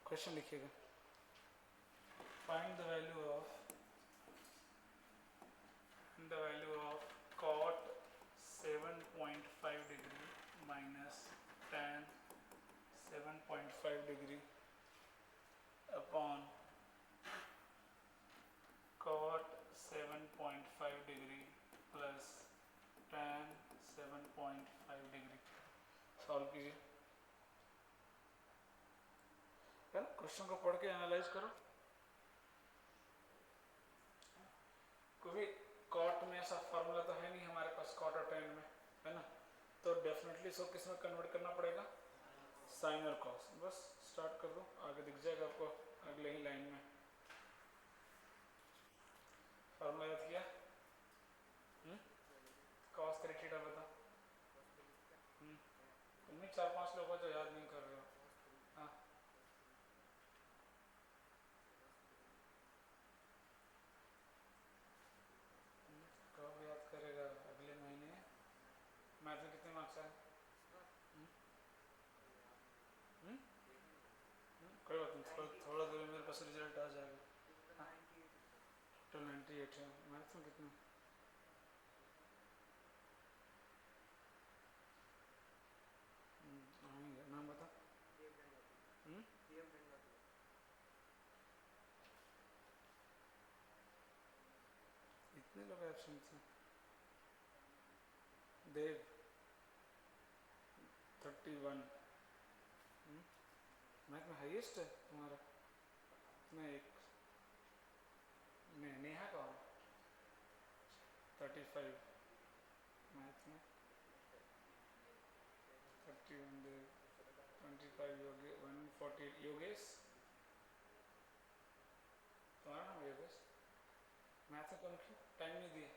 Question लिखिएगा, find the value of cot 7.5 degree minus tan 7.5 degree upon cot 7.5 degree plus tan 7.5 degree. Solve कीजिए, है ना। Question को पढ़ के एनालाइज करो। क्योंकि कॉट में ऐसा फॉर्मूला तो है नहीं हमारे पास कॉट और टेन में, है ना। तो डेफिनेटली इसको किस में कन्वर्ट करना पड़ेगा, साइन और कॉस। बस स्टार्ट कर दो, आगे दिख जाएगा आपको अगले ही लाइन में। फॉर्मूला याद किया, कॉस 3 थीटा बता। तुम 4-5 लोग हो जो याद नहीं कर रहे हो। हाँ, कब याद करेगा, अगले महीने। मैथ में कितने मार्क्स आए? कोई बात नहीं, थोड़ा देर में मेरे पास रिजल्ट आ जाएगा। टोटल 98 है। मैथ में कितने? नाम बता। इतने लोग एब्सेंट थे। देव 31। मैथ में हाईएस्ट है तुम्हारा? मैं एक नेहा कौन? 35 मैथ में। 31 देव, 25 योगेश, 140 योगेश। तुम्हारा नाम योगेश? मैथ में कम क्यों? टाइम नहीं दिया,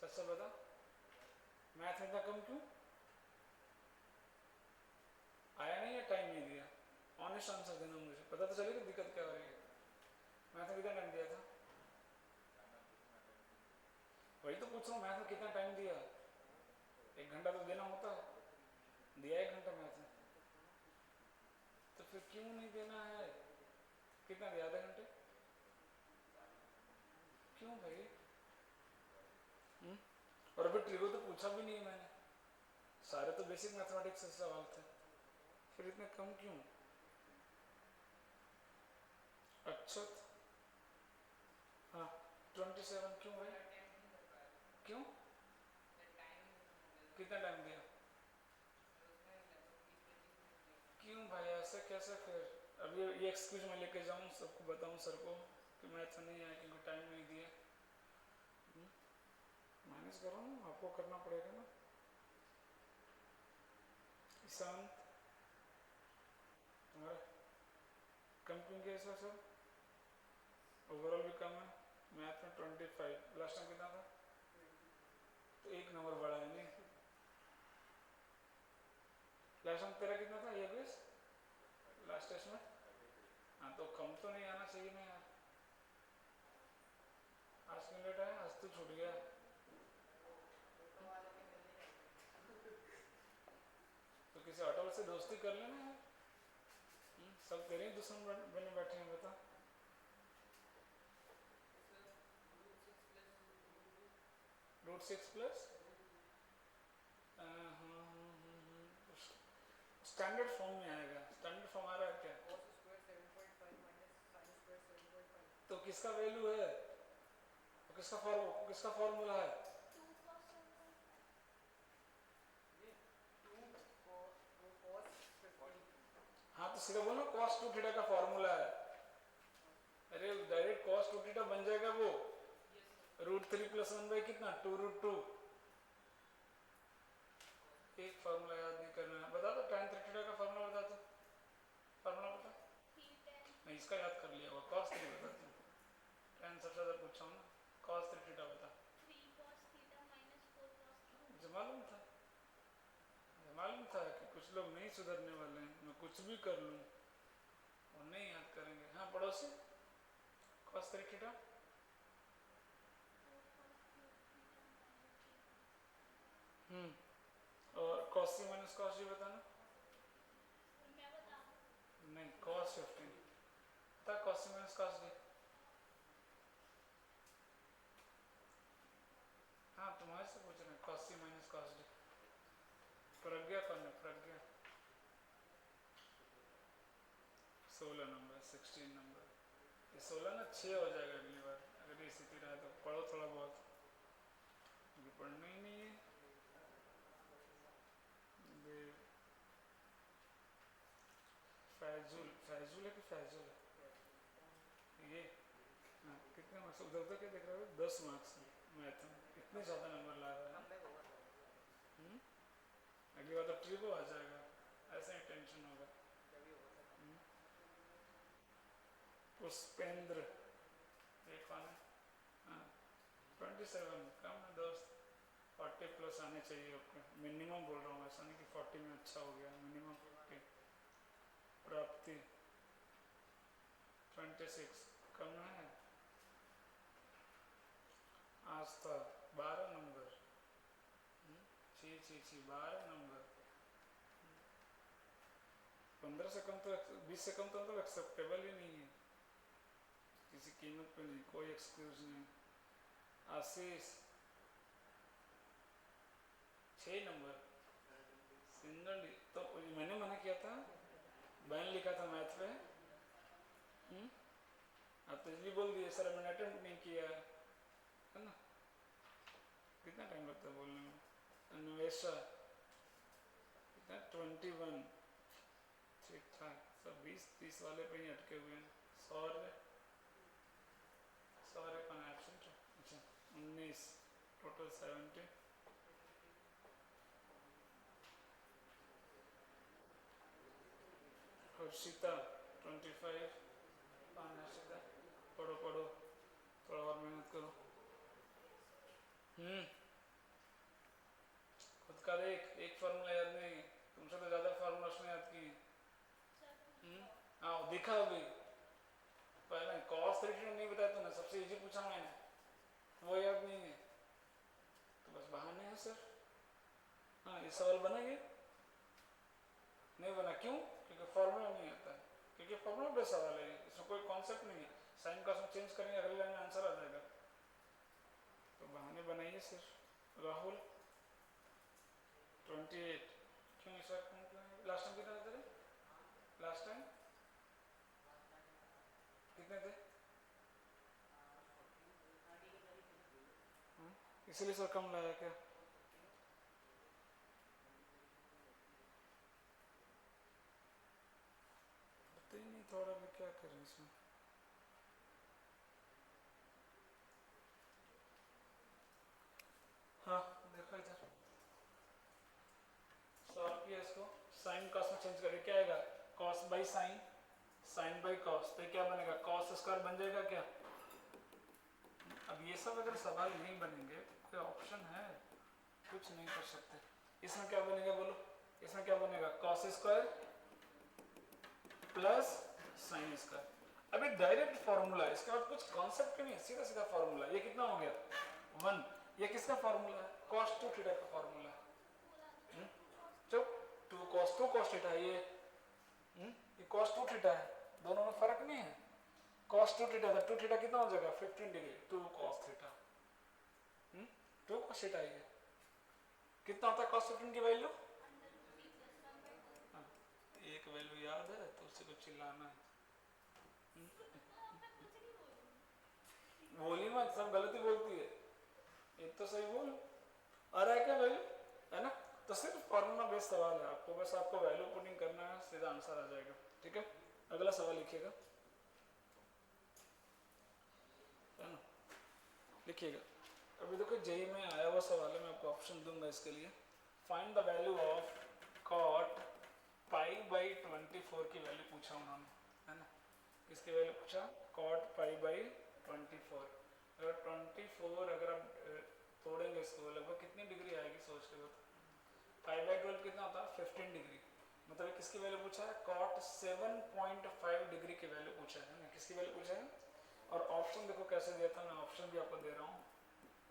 सच से बता। मैथ में इतना कम क्यों आया? नहीं है, टाइम नहीं दिया। ऑनेस्ट आंसर देना, मुझे पता तो चलेगा दिक्कत क्या हो रही है। मैथ में कितना टाइम दिया था? वही तो पूछ रहा हूँ, मैथ में कितना टाइम दिया? 1 घंटा तो देना होता है, दिया 1 घंटा मैथ में। तो फिर क्यों नहीं देना है? कितना दिया? आधे घंटे? क्यों भाई? और अभी ट्रिगो तो पूछा भी नहीं है मैंने, सारे तो बेसिक मैथमेटिक्स से सवाल थे, फिर इतने कम क्यों? अच्छा, हाँ 27 क्यों भाई? क्यों? कितना टाइम दिया? क्यों भाई ऐसे कैसे? फिर अब ये एक्सक्यूज मैं लेके जाऊँ, सबको बताऊँ सर को कि मैथ नहीं आया क्योंकि टाइम नहीं दिया? माइनस करो ना, आपको करना पड़ेगा ना। ईशांत तुम्हारा कम क्यों किया सर? सब ओवरऑल भी कम है। मैथ में 25, लास्ट टाइम कितना था? तो 1 नंबर बढ़ा है नहीं। लास्ट टाइम तेरा कितना था ये बेस लास्ट टेस्ट में? हाँ तो कम तो नहीं आना चाहिए ना यार। आज क्यों लेट आया? आज तो छूट गया। तो किसी ऑटो से दोस्ती कर लेना यार। सब तेरे ही दुश्मन बने बैठे हैं, बता। √6 प्लस स्टैंडर्ड फॉर्म में आएगा। स्टैंडर्ड फॉर्म आ रहा है क्या? तो किसका वैल्यू है? तो किसका फॉर्मूला है? हाँ तो सीधा बोलो cos 2 थीटा का फॉर्मूला है। अरे डायरेक्ट cos 2 थीटा बन जाएगा वो। √3 + 1/, कितना? 2√2। एक फॉर्मूला याद नहीं करना है, बता दो। tan 3 थीटा का फॉर्मूला बता दो। फॉर्मूला बता। नहीं इसका याद कर लिया होगा, cos 3 बता दो। tan सबसे ज्यादा पूछा हूँ ना, cos 3 थीटा बता। 3 cos theta minus 4 cos theta. मुझे मालूम था कि कुछ लोग नहीं सुधरने वाले हैं, मैं कुछ भी कर लूँ और नहीं याद करेंगे। हाँ पड़ोसी, cos 3 थीटा और cos c minus cos d बताना। मैं बताऊं? नहीं cos 15 16 नंबर 16 नंबर, ये 16 ना 6 हो जाएगा अगली बार अगर ये स्थिति रहा तो। पढ़ो थोड़ा बहुत, ये पढ़ना ही नहीं है। फैजुल, फैजुल है कि फैजुल है ये? हाँ, कितने मार्क्स उधर उधर क्या देख रहे हो? 10 मार्क्स मैथ में, इतने ज़्यादा नंबर ला रहा है। अगली बार तो ट्रिपो आ जाएगा, ऐसे ही टेंशन होगा। पुष्पेंद्र, ये कौन है? हाँ 27, कम है दोस्त, 40 प्लस आने चाहिए आपके, मिनिमम बोल रहा हूँ, ऐसा नहीं कि 40 में अच्छा हो गया, मिनिमम 40। प्राप्ति 26, कम है। आस्था 12 नंबर, छी छी छी 12 नंबर। 15 से कम तो 20 से कम तो मतलब एक्सेप्टेबल ही नहीं है, किसी कीमत पे नहीं, कोई एक्सक्यूज नहीं। आशीष 6 नंबर, सिंगल, तो मैंने मना किया था, बैन लिखा था मैथ पे। आप तो इसलिए बोल दिए सर मैंने अटेम्प्ट नहीं किया है ना। कितना टाइम लगता है बोलने में? अन्वेषा कितना 21, ठीक ठाक, सब 20-30 वाले पे ही अटके हुए हैं। सौर्य, सौर्य कौन एब्सेंट है? अच्छा 19, टोटल 70। हर्षिता 25, कौन है हर्षिता? पढ़ो पढ़ो, थोड़ा और मेहनत करो। खुद का देख, एक फार्मूला याद नहीं, तुमसे तो ज़्यादा फार्मूलास ने याद की। हाँ दिखा अभी, पहले कॉस 30 नहीं बताया तूने, सबसे इजी पूछा मैंने, वो याद नहीं है तो बस बहाने हैं सर। हाँ ये सवाल बना ये नहीं बना, क्यों? क्योंकि फॉर्मूला नहीं आता है, क्योंकि फॉर्मूला बेस्ड सवाल है, इसमें कोई कॉन्सेप्ट नहीं है। साइन कॉस में चेंज करेंगे, अगले लाइन में आंसर आ जाएगा, तो बहाने बनाइए सर। राहुल 28, क्यों इस बार लास्ट टाइम कितना थे? लास्ट टाइम कितने थे? इसलिए सर कम लाया क्या? पता ही नहीं, थोड़ा भी क्या करें इसमें। हाँ देखो इधर, सॉल्व किया इसको, साइन कॉस में चेंज करके क्या आएगा? Cos by sine, sine by cos, तो क्या बनेगा? कॉस स्क्वायर बन जाएगा क्या? अब ये सब अगर सवाल नहीं बनेंगे तो कोई ऑप्शन है? कुछ नहीं कर सकते। इसमें क्या बनेगा बोलो? इसमें क्या बनेगा? Cos square plus sine square. अभी डायरेक्ट फॉर्मूला, इसके बाद कुछ कॉन्सेप्ट नहीं है, सीधा सीधा फॉर्मूला। ये कितना हो गया? 1। ये किसका फॉर्मूला है? cos 2 थीटा का फॉर्मूला है। चुप, 2 cos थीटा है ये cos 2 थीटा है, दोनों में फर्क नहीं है। cos 2 थीटा था, 2 थीटा कितना हो जाएगा? 15 degree, 2 cos theta, 2 cos theta. ये कितना होता है cos 15 की वैल्यू? एक वैल्यू याद है तो उसी को चिल्लाना है। बोली मत, सब गलती बोलती है, एक तो सही बोल। आ रहा है क्या वैल्यू? है ना? तो सिर्फ फॉर्मूला बेस्ड सवाल है, आपको बस आपको वैल्यू पुटिंग करना है, सीधा आंसर आ जाएगा। ठीक है, अगला सवाल लिखिएगा, है ना? लिखिएगा। अभी देखो जेई में आया हुआ सवाल है, मैं आपको ऑप्शन दूंगा इसके लिए। Find the value of cot pi by 24 की वैल्यू पूछा उन्होंने, है ना? किसकी वैल्यू पूछा? Cot pi by 24। अगर 24 अगर आप तोड़ेंगे इसको, लगभग कितनी डिग्री आएगी सोच के बताओ? पाई बाई 12 कितना होता है? 15 डिग्री। मतलब किसकी वैल्यू पूछा है? कॉट 7.5 डिग्री की वैल्यू पूछा है ना? किसकी वैल्यू पूछा है? और ऑप्शन देखो कैसे दिया था, मैं ऑप्शन भी आपको दे रहा हूँ।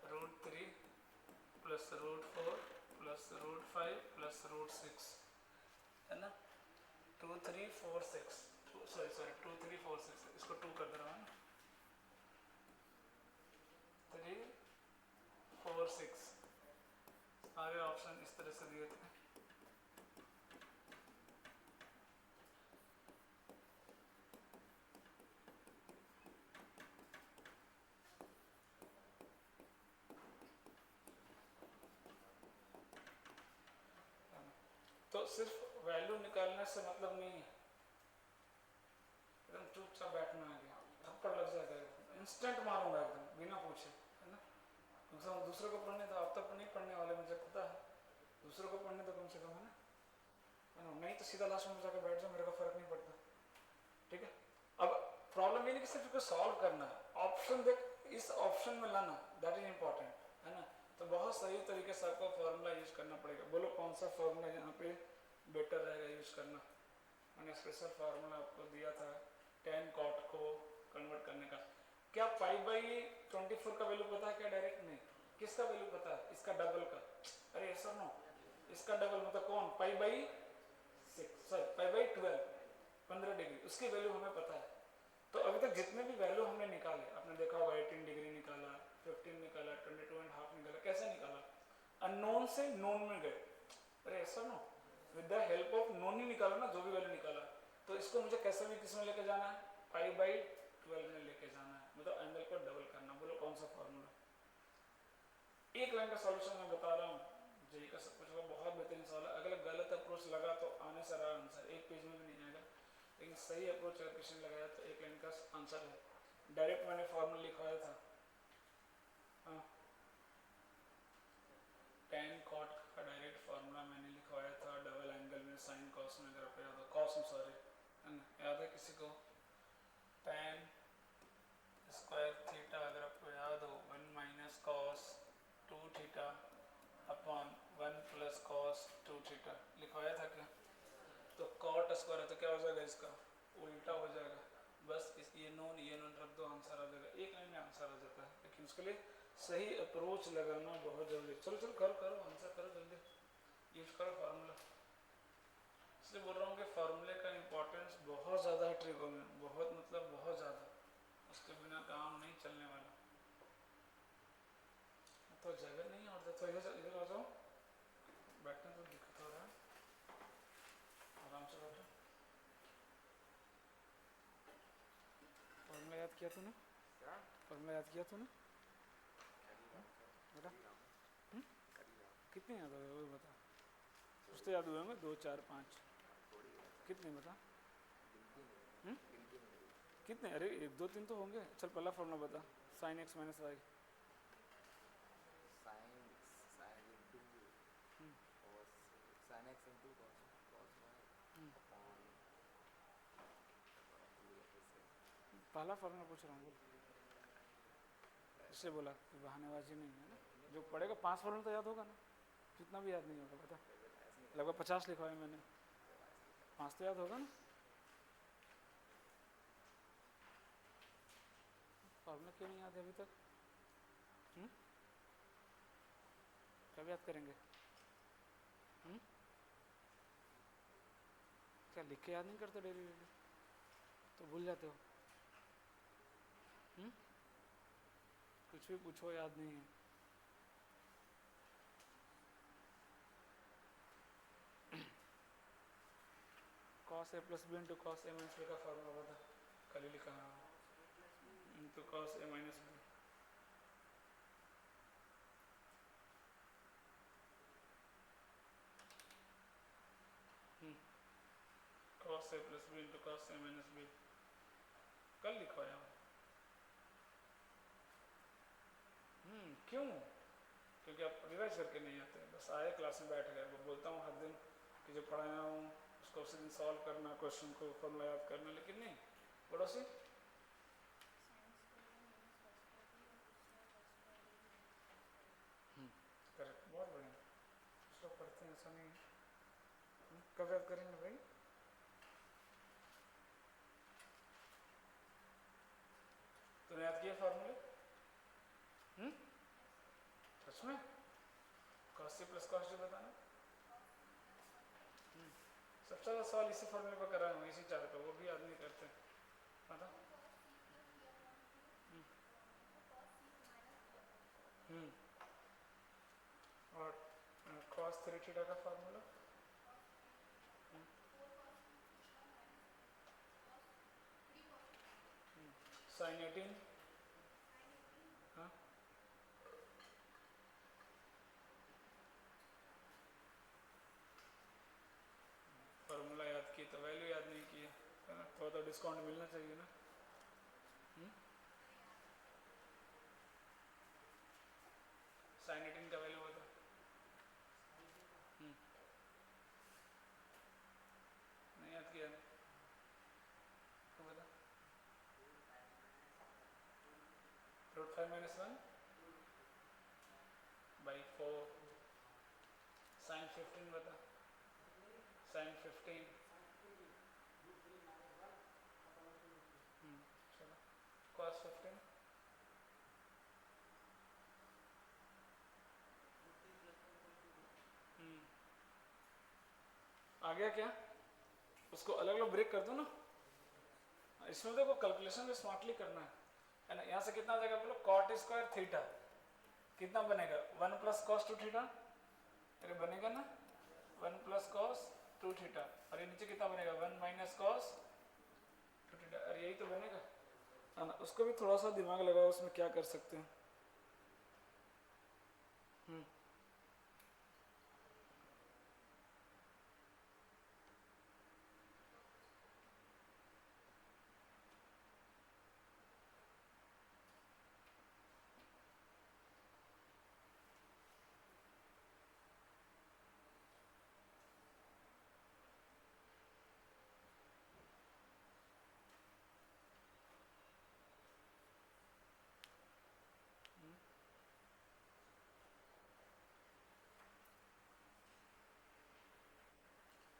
√3 प्लस √4 प्लस √5 प्लस √6, है ना? 2 3 4 6, सॉरी 2 3 4 6, इसको 2 कर दे रहा हूँ, 3 4 6। सारे ऑप्शन इस तरह से दिए थे। तो सिर्फ वैल्यू निकालने से मतलब नहीं है, एकदम चुपचाप बैठना है, थप्पड़ लग जाएगा, इंस्टेंट मारूंगा एकदम बिना पूछे, है ना। क्योंकि हम दूसरे को पढ़ने तो आप तक नहीं पढ़ने वाले, मुझे पता है, दूसरे को पढ़ने तो कम से कम, है ना, नहीं तो सीधा लास्ट में जाकर बैठ जाओ, मेरे को फर्क नहीं पड़ता, ठीक है। अब प्रॉब्लम ये नहीं कि सिर्फ इसको सॉल्व करना है, ऑप्शन देख इस ऑप्शन में लाना, दैट इज इंपॉर्टेंट, है ना। तो बहुत सही तरीके से आपको फॉर्मूला यूज करना पड़ेगा। बोलो कौन सा फॉर्मूला यहाँ पे बेटर रहेगा यूज करना। मैंने स्पेशल फार्मूला आपको दिया था tan cot को कन्वर्ट करने का। क्या पाई बाई 24 का वैल्यू पता है क्या? डायरेक्ट नहीं, किसका वैल्यू पता है? इसका डबल का। अरे ऐसा नो, इसका डबल मतलब कौन? Pi by 6, sorry pi by 12, 15 degree, उसकी वैल्यू हमें पता है। तो अभी तक जितने भी वैल्यू हमने निकाले, आपने देखा होगा 18 डिग्री निकाला, 15 निकाला, 22.5 निकाला, कैसे निकाला? अननोन से नोन में गए। अरे ऐसा no, with the help of none ही निकाला ना, जो भी वैल्यू निकाला। तो इसको मुझे कैसे भी किस में लेके जाना है? पाई बाई 12 में लेके जाना है, मतलब एंगल को डबल करना। बोलो कौन सा फॉर्मूला? एक लाइन का सॉल्यूशन मैं बता रहा हूँ, जेई का सब कुछ होगा, बहुत बेहतरीन सवाल है। अगर गलत अप्रोच लगा तो आने से रहा आंसर, एक पेज में भी नहीं आएगा, लेकिन सही अप्रोच अगर क्वेश्चन लगाया तो एक लाइन का आंसर है। डायरेक्ट मैंने फॉर्मूला लिखवाया था, हाँ, tan cot का डायरेक्ट फार्मूला मैंने लिखवाया था, डबल एंगल में साइन कॉस में, अगर आपको याद हो, कॉस में सॉरी, है ना, याद है किसी को? tan स्क्वायर थीटा, अगर आपको याद हो, 1 minus cos 2 theta upon 1 plus cos 2 theta लिखवाया था क्या? तो कॉट स्क्वायर है तो क्या हो जाएगा? इसका उल्टा हो जाएगा। बस इस ये नोन रख दो, आंसर आ जाएगा, एक लाइन में आंसर आ जाता है। लेकिन उसके लिए सही अप्रोच लगाना बहुत जरूरी। चलो चलो करो आंसर करो, जल्दी यूज करो फार्मूला। इसलिए बोल रहा हूँ कि फार्मूले का इंपॉर्टेंस बहुत ज़्यादा है ट्रिगो में, बहुत मतलब बहुत ज़्यादा, उसके बिना काम नहीं चलने वाला। तो जगह नहीं और तो इधर आ जाओ, बैठने तो दिक्कत हो रहा है, आराम से बैठो। फॉर्मूला याद किया तूने? फॉर्मूला याद किया तूने बेटा? कितने याद हो गए वो बता? कुछ तो याद हुए होंगे, 2 4 5, कितने बता? कितने? अरे 1 2 3 तो होंगे। चल पहला फॉर्मूला बता, साइन एक्स माइनस वाई। पहला फॉर्मूला पूछ रहा हूँ, इससे बोला कि बहानेबाजी नहीं है ना, जो पढ़ेगा 5 फॉर्मूला तो याद होगा ना, कितना भी याद नहीं होगा बता। लगभग 50 लिखवाए मैंने, 5 तो याद होगा ना। फॉर्मूला क्यों नहीं याद है अभी तक? कब याद करेंगे? क्या लिख के याद नहीं करते डेली डेली? तो भूल जाते हो। कुछ भी पूछो याद नहीं है। cos a plus B into cos A minus B का फॉर्मूला बता, कल ही लिखा है, into cos A minus B. cos a plus B into cos A minus B कल लिखवाया हूँ। क्यों? क्योंकि आप रिवाइज करके नहीं आते, बस आए क्लास में बैठ गए। वो बोलता हूँ हर दिन कि जो पढ़ाया हूँ उसको उसी दिन सॉल्व करना, क्वेश्चन को फॉर्मूला याद करना, लेकिन नहीं। पड़ोसी करेक्ट, बहुत बढ़िया, उसको पढ़ते हैं, ऐसा नहीं है। कब याद करेंगे भाई? तूने याद किया फॉर्मूले? सच में? cos c plus cos d बताना। सबसे ज़्यादा सवाल इसी फॉर्मूले पर कर रहा हूँ, इसी चार का, वो भी याद नहीं करते, पता? और cos 3 थीटा का फार्मूला sin 18, हाँ, तो डिस्काउंट मिलना चाहिए ना। साइन 18 का वैल्यू बता। नहीं याद किया नहीं तो बता। √5 - 1 बाई 4 साइन 15 बता। साइन 15 चलो कॉस 15 आ गया क्या? उसको अलग अलग ब्रेक कर दो ना। इसमें देखो कैलकुलेशन में स्मार्टली करना है ना। यहाँ से कितना आ जाएगा बोलो, कॉट स्क्वायर थीटा कितना बनेगा 1 + cos 2 थीटा। अरे बनेगा ना 1 + cos 2 थीटा। और ये नीचे कितना बनेगा 1 - cos 2 थीटा। अरे यही तो बनेगा है ना। उसको भी थोड़ा सा दिमाग लगाओ उसमें क्या कर सकते हैं।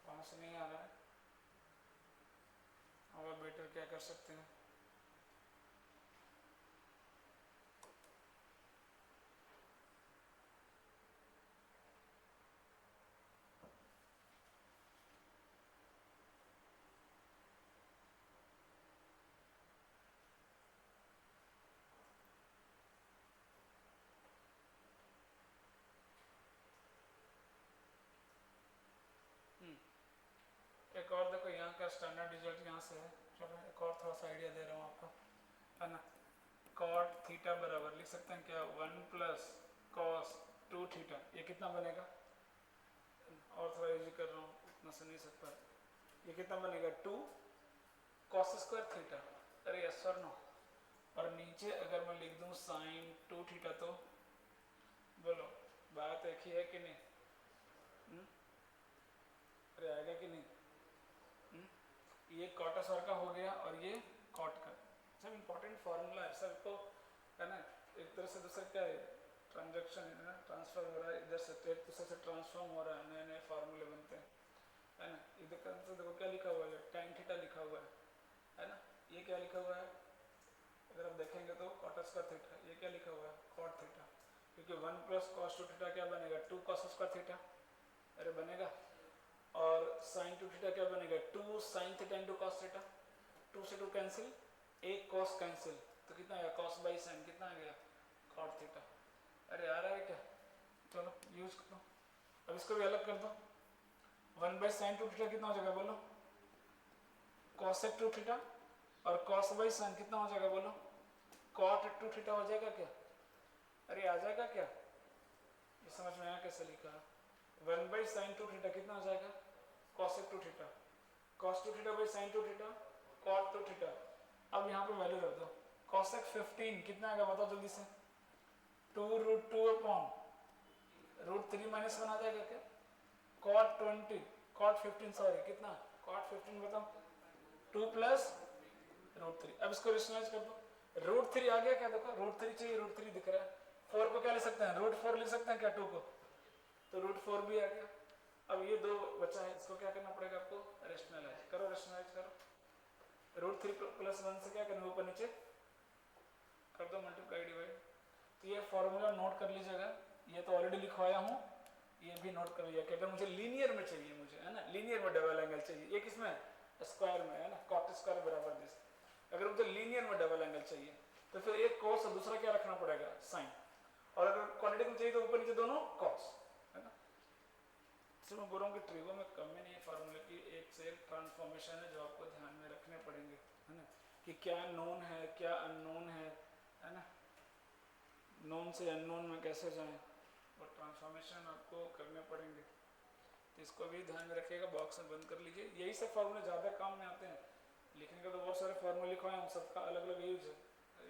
वहाँ से नहीं आ रहा है और बेटर क्या कर सकते हैं। एक और देखो यहाँ का स्टैंडर्ड रिजल्ट यहाँ से है। चलो एक और थोड़ा सा आइडिया दे रहा हूँ आपको है ना। कॉट थीटा बराबर लिख सकते हैं क्या 1 + cos 2 थीटा। ये कितना बनेगा, और थोड़ा इजी कर रहा हूँ उतना से नहीं सकता। ये कितना बनेगा 2 cos स्क्वायर थीटा। अरे यस और नो। और नीचे अगर मैं लिख दूँ साइन 2 थीटा तो बोलो बात एक ही है कि नहीं। अरे आएगा कि नहीं। ये कॉट स्क्वायर का हो गया और ये कॉट का। सब इंपॉर्टेंट फार्मूला है सबको है ना। एक तरह से दूसरा क्या है ट्रांजैक्शन है ना, ट्रांसफर हो रहा है इधर से एक दूसरे से ट्रांसफॉर्म हो रहा है, नए नए फार्मूले बनते हैं है ना। इधर का तो देखो क्या लिखा हुआ है tan थीटा लिखा हुआ है ना। ये क्या लिखा हुआ है अगर आप देखेंगे तो कॉट स्क्वायर थीटा। ये क्या लिखा हुआ है कॉट थीटा, क्योंकि 1 + cos 2 थीटा क्या बनेगा 2 cos स्क्वायर थीटा। अरे बनेगा। और साइन 2 थीटा क्या बनेगा 2 sin थीटा × cos थीटा। 2 से 2 कैंसिल, एक cos कैंसिल तो कितना आएगा cos/sin कितना आ गया cot थीटा। अरे आ रहा है क्या, चलो यूज करो। अब इसको भी अलग कर दो 1/sin 2 थीटा कितना हो जाएगा बोलो cos 2 थीटा। और cos/sin कितना हो जाएगा बोलो cot 2 थीटा हो जाएगा क्या। अरे आ जाएगा क्या, ये समझ में आया कैसे लिखा। 1/sin 2 थीटा कितना हो जाएगा cos 2 theta. cos 2 थीटा/sin 2 theta cot 2 theta. अब यहाँ पे वैल्यू रख दो cos 15 कितना आएगा बताओ जल्दी से 2√2/√3 - 1 आ जाएगा क्या। cot 15 सॉरी कितना cot 15 बताओ 2 + √3। अब इसको रेशनलाइज कर दो √3 आ गया क्या देखो √3 चाहिए √3 दिख रहा है। 4 को क्या लिख सकते हैं √4 लिख सकते हैं क्या 2 को, तो √4 भी आ गया। अब ये दो बचा है इसको क्या करना पड़ेगा आपको रेशनलाइज करो। रेशनलाइज करो √3 + 1 से क्या करना ऊपर नीचे कर दो मल्टीप्लाई डिवाइड। तो ये फॉर्मूला नोट कर लीजिएगा, ये तो ऑलरेडी लिखवाया हूँ, ये भी नोट कर लीजिएगा कि अगर मुझे लीनियर में चाहिए मुझे है ना लीनियर में डबल एंगल चाहिए। ये किसमें स्क्वायर में है ना cot स्क्वायर बराबर दिस। अगर मुझे लीनियर में डबल एंगल चाहिए तो फिर एक cos और दूसरा क्या रखना पड़ेगा साइन। और अगर क्वाड्रेटिक में चाहिए तो ऊपर नीचे दोनों cos है ना। इसलिए मैं बोल रहा हूँ कि ट्रिगो में कमी नहीं है फार्मूले की, एक से एक ट्रांसफॉर्मेशन है जो आपको ध्यान में रखने पड़ेंगे है ना कि क्या नोन है क्या अननोन है ना। नोन से अननोन में कैसे जाएं और ट्रांसफॉर्मेशन आपको करने पड़ेंगे, तो इसको भी ध्यान में रखिएगा। बॉक्स में बंद कर लीजिए, यही सब फार्मूले ज़्यादा काम में आते हैं लिखने का तो बहुत सारे फॉर्मूले लिखवाए हैं, सबका अलग अलग यूज है,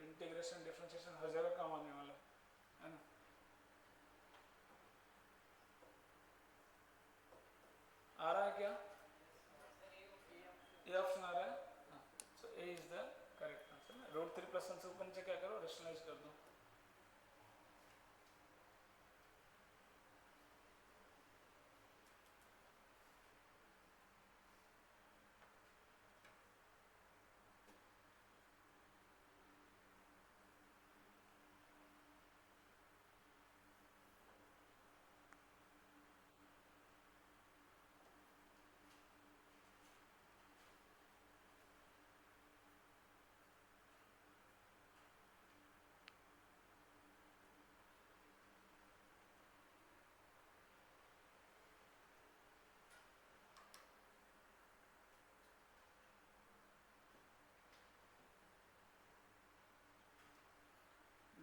इंटीग्रेशन डिफरेंशिएशन हर जगह काम आने वाला है ना। आ रहा है क्या, ये ऑप्शन आ रहा है, सो ए इज द करेक्ट आंसर ना। रूट 3 प्लस 1 से ऊपर नीचे क्या करो, रेशनलाइज कर दो।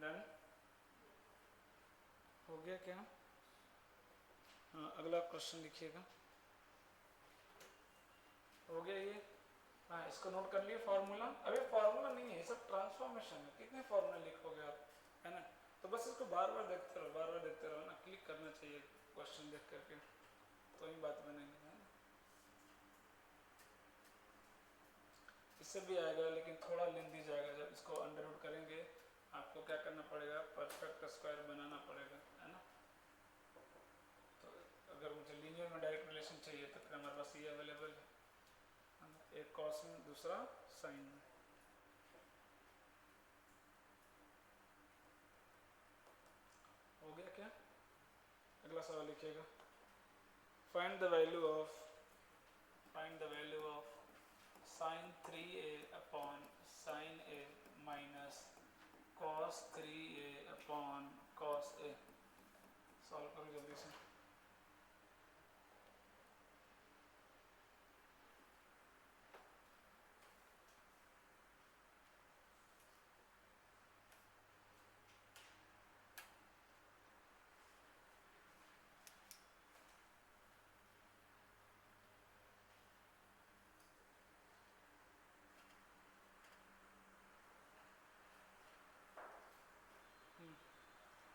डन हो गया क्या, हाँ अगला क्वेश्चन लिखिएगा। हो गया ये, हाँ इसको नोट कर लिए फार्मूला। अभी फार्मूला नहीं है, ये सब ट्रांसफॉर्मेशन है, कितने फार्मूला लिखोगे आप, है ना। तो बस इसको बार बार देखते रहो, बार बार देखते रहो ना, क्लिक करना चाहिए क्वेश्चन देख करके, तो ही बात बनेगी, है ना। इससे भी आएगा लेकिन थोड़ा लेंथी जाएगा, जब इसको अंडर रूट करेंगे आपको क्या करना पड़ेगा, परफेक्ट स्क्वायर बनाना पड़ेगा, है ना। तो अगर मुझे लीनियर में डायरेक्ट रिलेशन चाहिए तो फिर हमारे पास ये अवेलेबल है, एक कॉस में दूसरा साइन में। हो गया क्या, अगला सवाल लिखिएगा। Find the value of sin 3a upon sin a minus cos 3a upon cos a। Solve करो जल्दी से।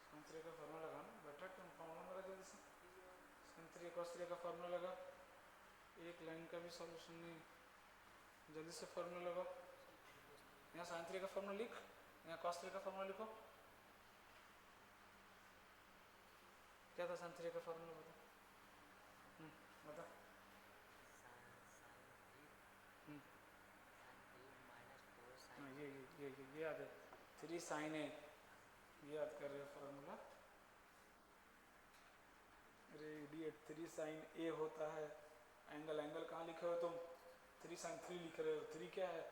sin 3 का फार्मूला लगाना बेटा, तुम फार्मूला लगा जल्दी से। sin 3 cos 3 का फार्मूला लगा, एक लाइन का भी सॉल्यूशन नहीं, जल्दी से फार्मूला लगाओ। यहाँ sin 3 का फार्मूला लिख, यहाँ cos 3 का फार्मूला लिखो। क्या था sin 3 का फार्मूला, बता बता। हाँ ये याद है, 3 sin a, ये याद कर रहे हो फार्मूला। अरे इडियट, 3 sin a होता है एंगल, एंगल कहाँ लिखे हो तुम, 3 sin 3 लिख रहे हो, 3 क्या है।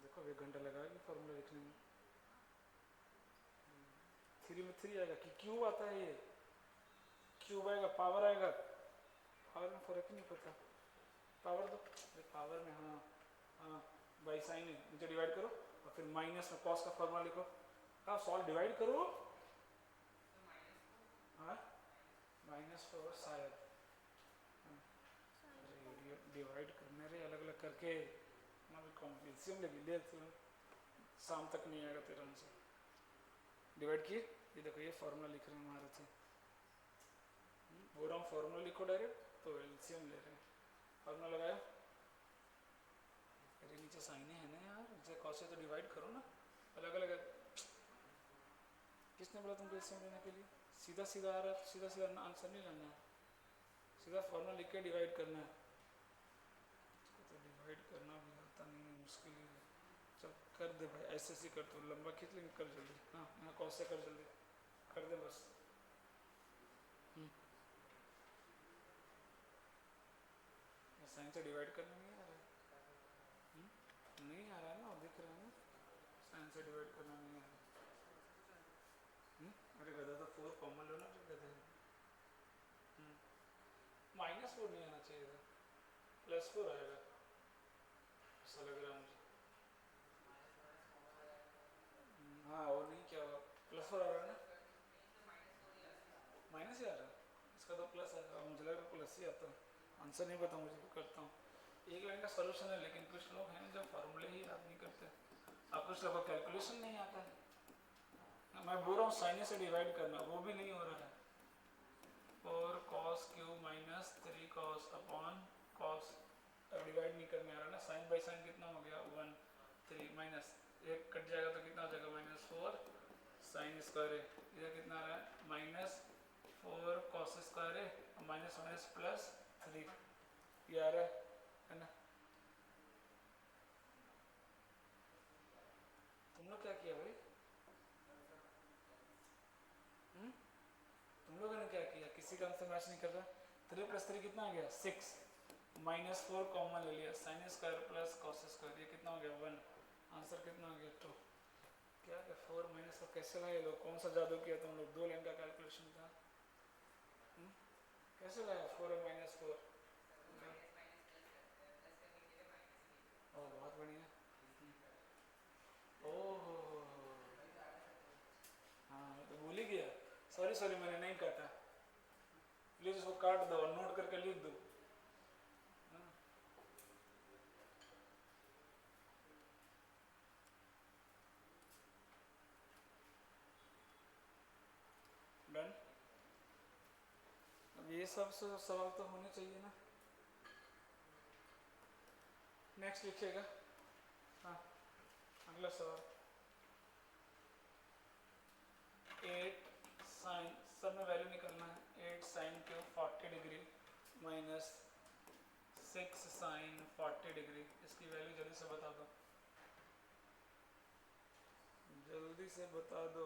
देखो 1 घंटा लगाएगी फार्मूला लिखने में। 3 में 3 आएगा कि क्यूब आता है, ये क्यूब आएगा, पावर आएगा, पावर में फर्क ही नहीं पड़ता, पावर दो, पावर में हाँ हाँ बाई साइन है, नीचे डिवाइड करो और फिर माइनस में कॉस का फॉर्मूला लिखो। हाँ सॉल्व डिवाइड करो, हाँ -4 शायद, अरे डिवाइड करने रे अलग अलग करके ना, भी कॉम्प्लिकेशन लगी ले, शाम तक नहीं आएगा तेरा आंसर। डिवाइड किए, ये देखो ये फार्मूला लिख रहे हैं हमारे थे, बोल रहा हूँ फार्मूला लिखो डायरेक्ट, तो एलसीएम ले रहे हैं, फार्मूला लगाया। अरे नीचे साइने है ना यार, नीचे कॉस से तो डिवाइड करो ना, अलग अलग। किसने बोला तुमको एलसीएम लेने के लिए, सीधा सीधा आ रहा है, सीधा सीधा आंसर नहीं लाना है, सीधा फार्मूला लिख के डिवाइड करना है। तो डिवाइड करना भी आता नहीं है, मुश्किल है। चल कर दे भाई, ऐसे ऐसे कर, तो लंबा खींच लेंगे, कर जल्दी, हाँ यहाँ कॉस से कर जल्दी, कर दे बस। साइन से डिवाइड करना नहीं आ रहा है, नहीं आ रहा है ना, दिख रहा है ना, साइन से डिवाइड करना नहीं आ रहा है। अरे गधा, तो 4 कॉमन लो ना, गधे। -4 नहीं आना चाहिए था, +4 आएगा ऐसा लग रहा है मुझे। हाँ वो नहीं, क्या होगा, +4 आ रहा है ना, माइनस ही आ रहा है, इसका तो प्लस आएगा, मुझे लग रहा है ऐसे ही आता है, आंसर नहीं पता मुझे भी करता हूँ। एक लाइन का सॉल्यूशन है, लेकिन कुछ लोग हैं जो फार्मूले ही याद नहीं करते, और कुछ लोगों को कैलकुलेशन नहीं आता है। मैं बोल रहा हूँ साइन से डिवाइड करना, वो भी नहीं हो रहा है। 4 cos Q minus 3 cos upon cos, अब डिवाइड नहीं करने आ रहा ना, साइन बाई साइन कितना हो गया 1 3 माइनस एक कट जाएगा तो कितना हो जाएगा -4 साइन स्क्वायर है, इधर कितना आ रहा है -4 cos स्क्वायर है, माइनस माइनस प्लस 3 ये आ रहा है ना। तुम लोग क्या किया भाई? तुम लोगों ने क्या किया? किसी का आंसर मैच नहीं कर रहा। 3 + 3 कितना आ गया 6, -4 कॉमन ले लिया, sine square plus cos square, ये कितना हो गया 1, आंसर कितना हो गया 2। क्या 4 -4 कैसे लाए लोग? कौन सा जादू किया तुम लोग? 2 लाइन का कैलकुलेशन था। कैसे लाया 4 और -4? ओह बहुत बढ़िया। ओह हाँ तो भूल ही गया, सॉरी सॉरी मैंने नहीं काटा, प्लीज उसको काट दो और नोट करके लिख दो। डन। अब ये सब सवाल तो होने चाहिए ना। नेक्स्ट लिखिएगा। हाँ अगला सवाल 8 साइन, सब में वैल्यू निकालना है। 8 sine cube 40 degree minus 6 sine 40 degree, इसकी वैल्यू जल्दी से बता दो, जल्दी से बता दो।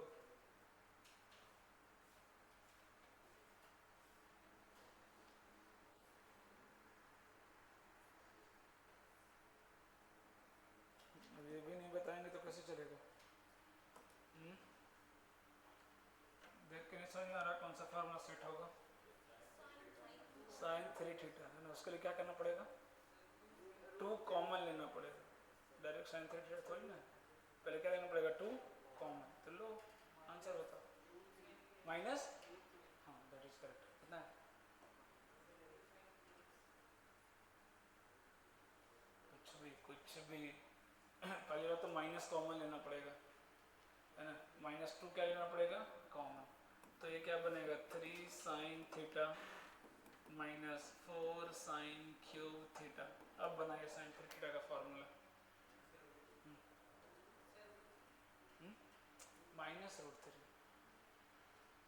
अब ये भी नहीं बताएंगे तो कैसे चलेगा? देख के नहीं समझ में आ रहा कौन सा फार्मूला सेट होगा? साइन 3 थीटा है ना, उसके लिए क्या करना पड़ेगा? 2 कॉमन लेना पड़ेगा, डायरेक्ट साइन 3 थीटा थोड़ी ना, पहले क्या लेना पड़ेगा 2 कॉमन, तो लो आंसर बताओ माइनस, हाँ दैट इज करेक्ट। कितना है? कुछ भी पहले बात तो माइनस कॉमन लेना पड़ेगा है ना, -2 क्या लेना पड़ेगा कॉमन, तो ये क्या बनेगा 3 sine theta -4 sign cube theta. अब बनाइए साइन थीटा का फॉर्मूला, -√3।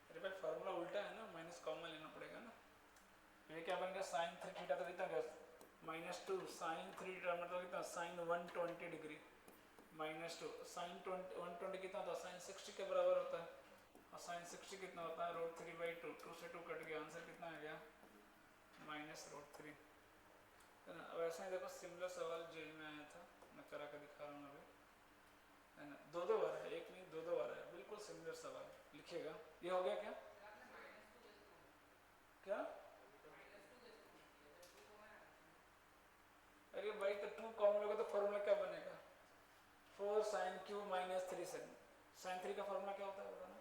अरे भाई फार्मूला उल्टा है ना, माइनस कॉमन लेना पड़ेगा ना। ये क्या बन गया साइन 3 थीटा, तो कितना गया -2 साइन 3 थीटा मतलब कितना साइन 120 डिग्री, -2 साइन 120 कितना होता है साइन 60 के बराबर होता है, और साइन 60 कितना होता है √3/2, 2 से 2 कट गया, आंसर कितना आ गया -√3 है ना। अब ऐसा ही देखो सिमिलर सवाल जेई में आया था, मैं करा के दिखा रहा हूँ अभी है ना, 2 बार है, एक नहीं 2 बार है, बिल्कुल सिमिलर सवाल लिखिएगा। ये हो गया क्या? क्या? अरे भाई तो 2 कॉमन होगा तो फॉर्मूला क्या बनेगा 4 साइन क्यूब -3 साइन 3 का फॉर्मूला क्या होता है बताना,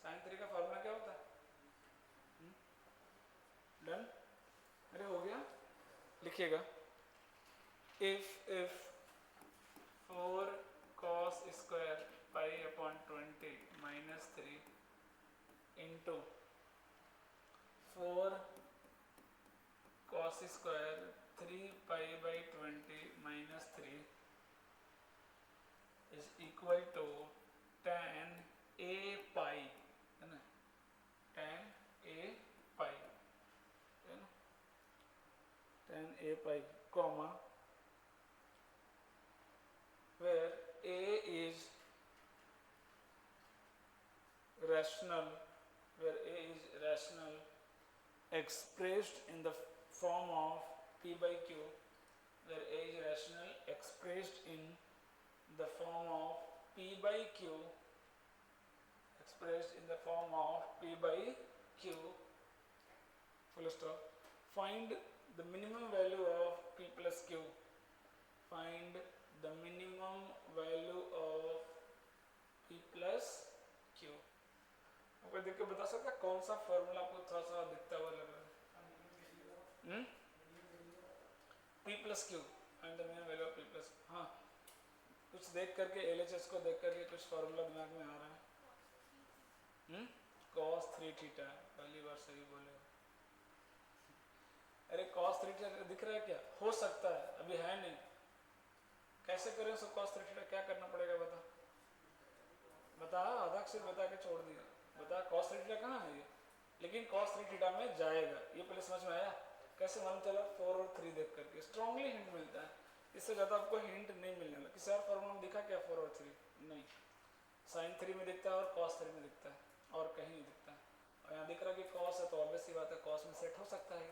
साइन 3 का फॉर्मूला क्या होता है? डन। अरे हो गया, लिखिएगा if 4 cos square π/20 -3 into 4 cos square 3π/20 -3 is equal to tan a pi है ना, tan a पाई है ना, tan a pi comma where a is rational, where a is rational expressed in the form of p/q, where a is rational expressed in the form of p/q, expressed in the form of p/q, full stop. Find the minimum value of p plus q, find the minimum value of p plus q। कोई देख के बता सकता है कौन सा formula आपको थोड़ा सा दिखता हुआ लग रहा है? P plus Q and the main value of P plus. हाँ, कुछ देख करके एलएचएस को देख करके कुछ फॉर्मूला दिमाग में आ रहा है। cos 3 थीटा, पहली बार सही बोले। अरे cos 3 थीटा दिख रहा है क्या? हो सकता है, अभी है नहीं। कैसे करें उसको cos 3 थीटा? क्या करना पड़ेगा बता बता, आधा अक्षर बता के छोड़ दिया। बता cos 3 थीटा कहाँ है ये? लेकिन cos 3 थीटा में जाएगा, ये पहले समझ में आया? कैसे मालूम चला? 4 और 3 देख करके स्ट्रांगली हिंट मिलता है, इससे ज़्यादा आपको हिंट नहीं मिलने वाला। किसी और फॉर्मूला में दिखा क्या 4 और 3? नहीं, sin 3 में दिखता है और cos 3 में दिखता है, और कहीं नहीं दिखता है। और यहाँ दिख रहा है कि cos है, तो ऑब्वियस सी बात है cos में सेट हो सकता है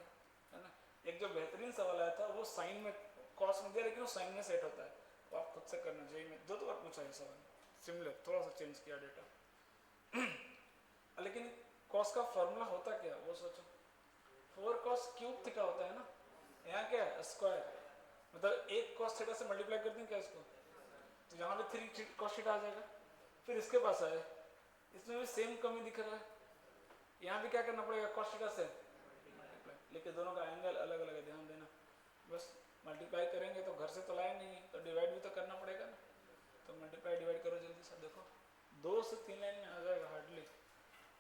ना। एक जो बेहतरीन सवाल आया था वो sin में cos में दिया, लेकिन वो sin में सेट होता है। तो आप खुद से करना चाहिए, में 2 बार पूछा है सवाल, सिमिलर, थोड़ा सा चेंज किया डेटा। लेकिन cos का फॉर्मूला होता क्या वो सोचो। 4 cos क्यूब थीटा होता है ना, यहाँ क्या है? स्क्वायर, मतलब एक cos थीटा से मल्टीप्लाई कर दें क्या इसको, तो यहाँ पे 3 cos थीटा आ जाएगा। फिर इसके पास आए, इसमें भी सेम कमी दिख रहा है, यहाँ भी क्या करना पड़ेगा? cos थीटा से मल्टीप्लाई, लेकिन दोनों का एंगल अलग अलग है, ध्यान देना। बस मल्टीप्लाई करेंगे तो घर से तो लाया नहीं है, तो डिवाइड भी तो करना पड़ेगा ना। तो मल्टीप्लाई डिवाइड करो जल्दी से, देखो 2 से 3 लाइन में आ जाएगा हार्डली।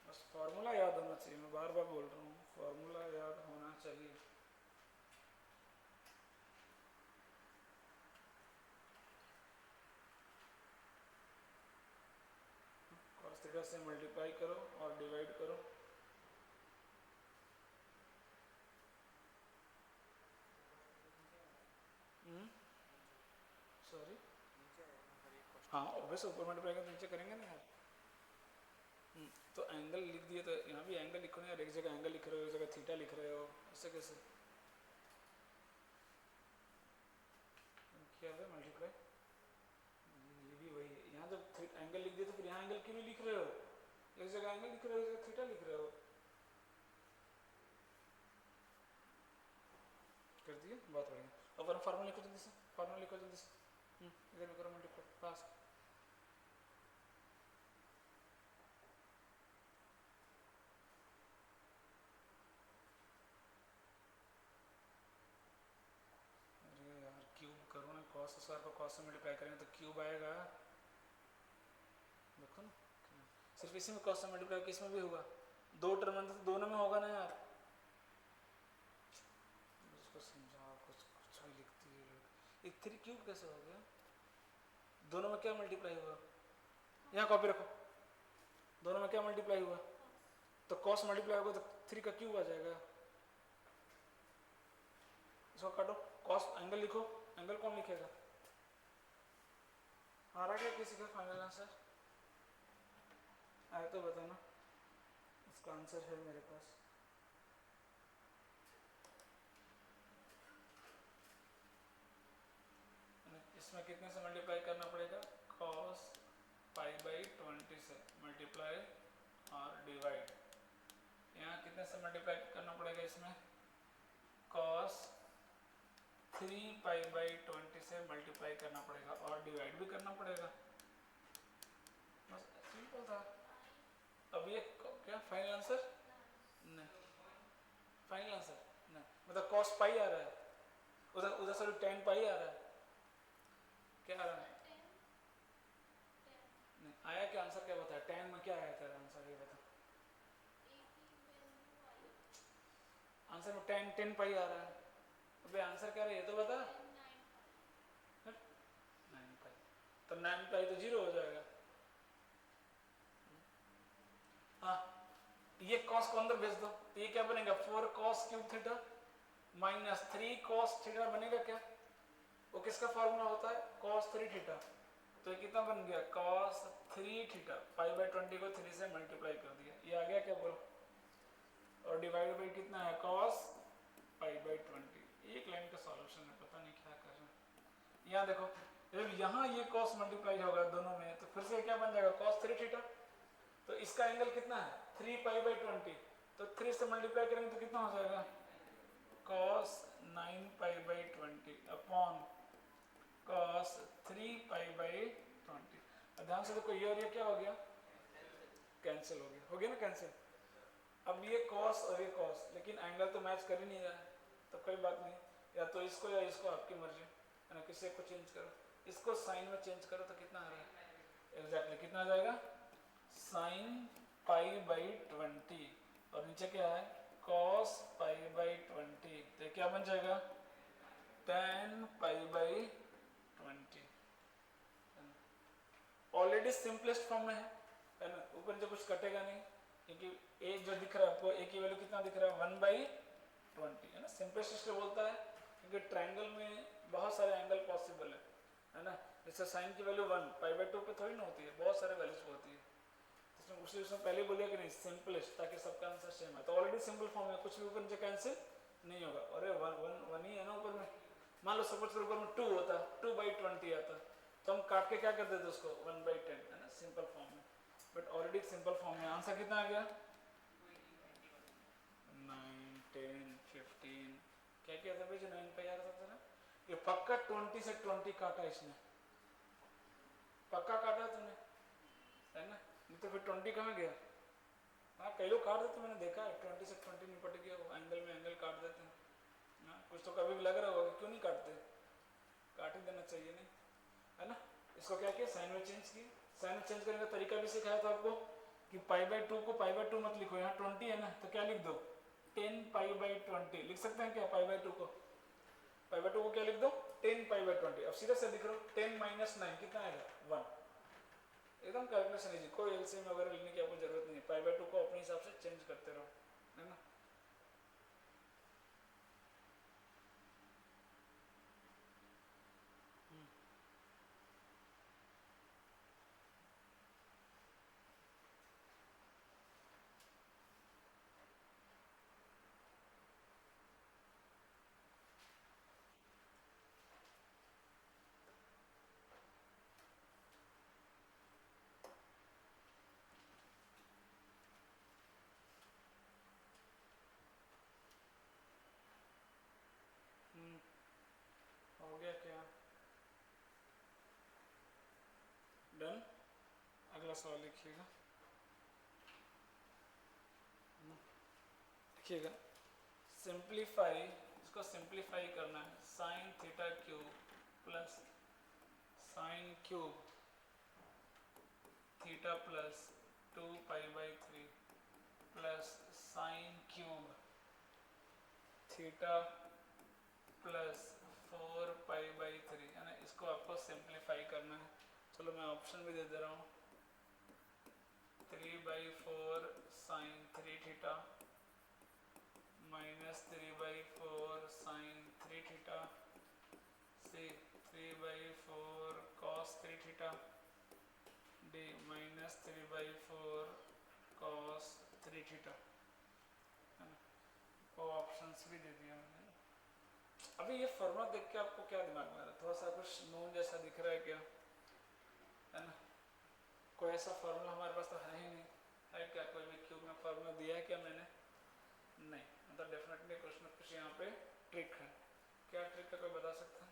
बस फार्मूला याद होना चाहिए, मैं बार बार बोल रहा हूँ, फार्मूला याद होना चाहिए। cos थीटा से मल्टीप्लाई करो और डिवाइड करो। सॉरी, हाँ ऑब्वियस ऊपर मल्टीप्लाई कर नीचे करेंगे ना यार। तो एंगल लिख दिए, तो यहाँ भी एंगल लिखो ना यार, एक जगह एंगल लिख रहे हो, एक जगह थीटा लिख रहे हो, ऐसे कैसे क्या है मल्टीप्लाई? ये भी वही है, यहाँ जब एंगल लिख दिए तो फिर यहाँ एंगल क्यों नहीं लिख रहे हो? एक जगह एंगल लिख रहे हो, एक जगह थीटा लिख रहे हो। कर दिए, बहुत बढ़िया। अब फार्मूला लिखो जल्दी से, फार्मूला लिखो जल्दी से। इधर भी करो मल्टीप्लाई, पास। अरे यार क्यूब करो ना, cos स्क्वायर को cos से मल्टीप्लाई करेंगे तो क्यूब आएगा, देखो ना। सिर्फ इसी में cos से मल्टीप्लाई, किसमें भी होगा? 2 टर्म अंदर तो दोनों में होगा ना यार। उसको समझाओ, कुछ कुछ ही लिखती है लोग। एक 3 क्यूब कैसे हो गया? दोनों में क्या मल्टीप्लाई हुआ? यहाँ कॉपी रखो, दोनों में क्या मल्टीप्लाई हुआ? तो cos मल्टीप्लाई होगा तो 3 का क्यूब आ जाएगा। इसको काटो, cos एंगल लिखो, एंगल कौन लिखेगा? आ रहा क्या किसी का फाइनल आंसर? आया तो बताना, इसका आंसर है मेरे पास। इसमें कितने से मल्टीप्लाई करना पड़ेगा? cos पाई बाई 20 से मल्टीप्लाई और डिवाइड। यहाँ कितने से मल्टीप्लाई करना पड़ेगा? इसमें cos 3 पाई बाई 20 से मल्टीप्लाई करना पड़ेगा और डिवाइड भी करना पड़ेगा। बस सिंपल था। अब ये क्या फाइनल आंसर? नहीं, फाइनल आंसर नहीं, मतलब cos पाई आ रहा है, उधर उधर से 10 पाई आ रहा है, क्या आ रहा है? नहीं आया क्या आंसर? क्या बताया 10 में क्या आया तेरा आंसर? ये बता, आंसर में 10 पाई आ रहा है। अबे आंसर क्या रहा है ये तो बता। 9 पाई, तो 9 पाई तो 0 हो जाएगा। हाँ, ये cos को अंदर भेज दो, तो ये क्या बनेगा? 4 cos cube theta minus 3 cos theta बनेगा क्या? वो किसका फॉर्मूला होता है? cos 3 theta. तो ये कितना बन गया? cos 3 थीटा, पाई बाई 20 को 3 से मल्टीप्लाई कर दिया, ये आ गया क्या बोलो? और डिवाइड बाई कितना है? cos pi by 20। एक लाइन का सॉल्यूशन है, पता नहीं क्या कर रहे हैं। यहाँ देखो, जब यहाँ ये cos मल्टीप्लाई होगा दोनों में, तो फिर से क्या बन जाएगा? cos 3 theta. तो इसका एंगल कितना है? 3 पाई बाई 20, तो 3 से मल्टीप्लाई करेंगे तो कितना हो जाएगा? cos 9 pi by 20 upon cos 3 pi by 20। ध्यान से देखो, ये और ये क्या हो गया? कैंसिल हो गया ना कैंसिल। अब ये कॉस और ये कॉस, लेकिन एंगल तो मैच कर ही नहीं रहा है, तो कोई बात नहीं, या तो इसको या इसको, आपकी मर्जी है ना, किसी को चेंज करो। इसको साइन में चेंज करो तो कितना आ रहा है एग्जैक्टली, कितना आ जाएगा साइन पाई बाई 20 और नीचे क्या है कॉस पाई बाई 20, तो क्या बन जाएगा tan pi by 20। Already simplest form में है ना, ऊपर जो कुछ कटेगा नहीं, क्योंकि ए जो दिख रहा है आपको, ए की वैल्यू कितना दिख रहा है 1/20 है ना। सिंपलेस्ट इसलिए बोलता है क्योंकि ट्रायंगल में बहुत सारे एंगल पॉसिबल है ना। जैसे साइन की वैल्यू 1 π/2 पे थोड़ी ना होती है, बहुत सारे वैल्यूज पे होती है, इसमें उसी उसमें पहले बोलिए कि नहीं सिंपलेस्ट, ताकि सबका आंसर सेम है। तो ऑलरेडी सिंपल फॉर्म में कुछ भी ऊपर नीचे कैंसिल नहीं होगा। अरे वन ही है ना ऊपर में, मान लो सपोज ऊपर में 2 होता, 2/20 आता, तो हम काट के क्या कर देते उसको 1/10 है ना, सिंपल फॉर्म में। बट ऑलरेडी सिंपल फॉर्म में आंसर कितना आ गया 9 10 15, क्या क्या था भाई जो 9 पे आ रहा था ना, ये पक्का 20 से 20 काटा इसने, पक्का काटा तूने है ना, नहीं तो फिर 20 कहाँ गया। हाँ कई लोग काट देते, मैंने देखा है 20 से 20 निपट गया, वो एंगल में एंगल काट देते हैं। हाँ कुछ तो कभी भी लग रहा होगा क्यों नहीं काटते, काट ही देना चाहिए नहीं है ना। इसको क्या किया साइन में चेंज किया, साइन में चेंज करने का तरीका भी सिखाया था आपको कि π/2 को π/2 मत लिखो, यहाँ 20 है ना तो क्या लिख दो 10 π/20 लिख सकते हैं क्या, π/2 को π/2 को क्या लिख दो 10 π/20। अब सीधा से लिख लो 10 - 9 कितना आएगा 1, एकदम कैलकुलेशन है जी, कोई एलसीएम वगैरह लेने की आपको जरूरत नहीं है, π/2 को अपने हिसाब से चेंज करते रहो है ना। हो गया क्या, डन। अगला सवाल लिखिएगा, लिखिएगा सिंप्लीफाई, इसको सिंप्लीफाई करना है sine theta cube plus sine cube theta plus 2π/3 plus sine cube theta plus 4π/3 है ना। इसको आपको सिंप्लीफाई करना है, चलो मैं ऑप्शन भी दे दे रहा हूँ 3/4 sine 3 theta minus 3/4 sine 3 theta C 3/4 cos 3 theta D minus 3/4 cos 3 theta है ना। वो ऑप्शंस भी दे दिया मैंने। अभी ये फॉर्मूला देख के आपको क्या दिमाग में आ रहा है, थोड़ा सा कुछ नोन जैसा दिख रहा है क्या, है ना। कोई ऐसा फॉर्मूला हमारे पास तो है ही नहीं, है क्या, कोई भी क्यूब में फॉर्मूला दिया है क्या मैंने, नहीं, मतलब डेफिनेटली कुछ ना कुछ यहाँ पे ट्रिक है। क्या ट्रिक है कोई बता सकता है?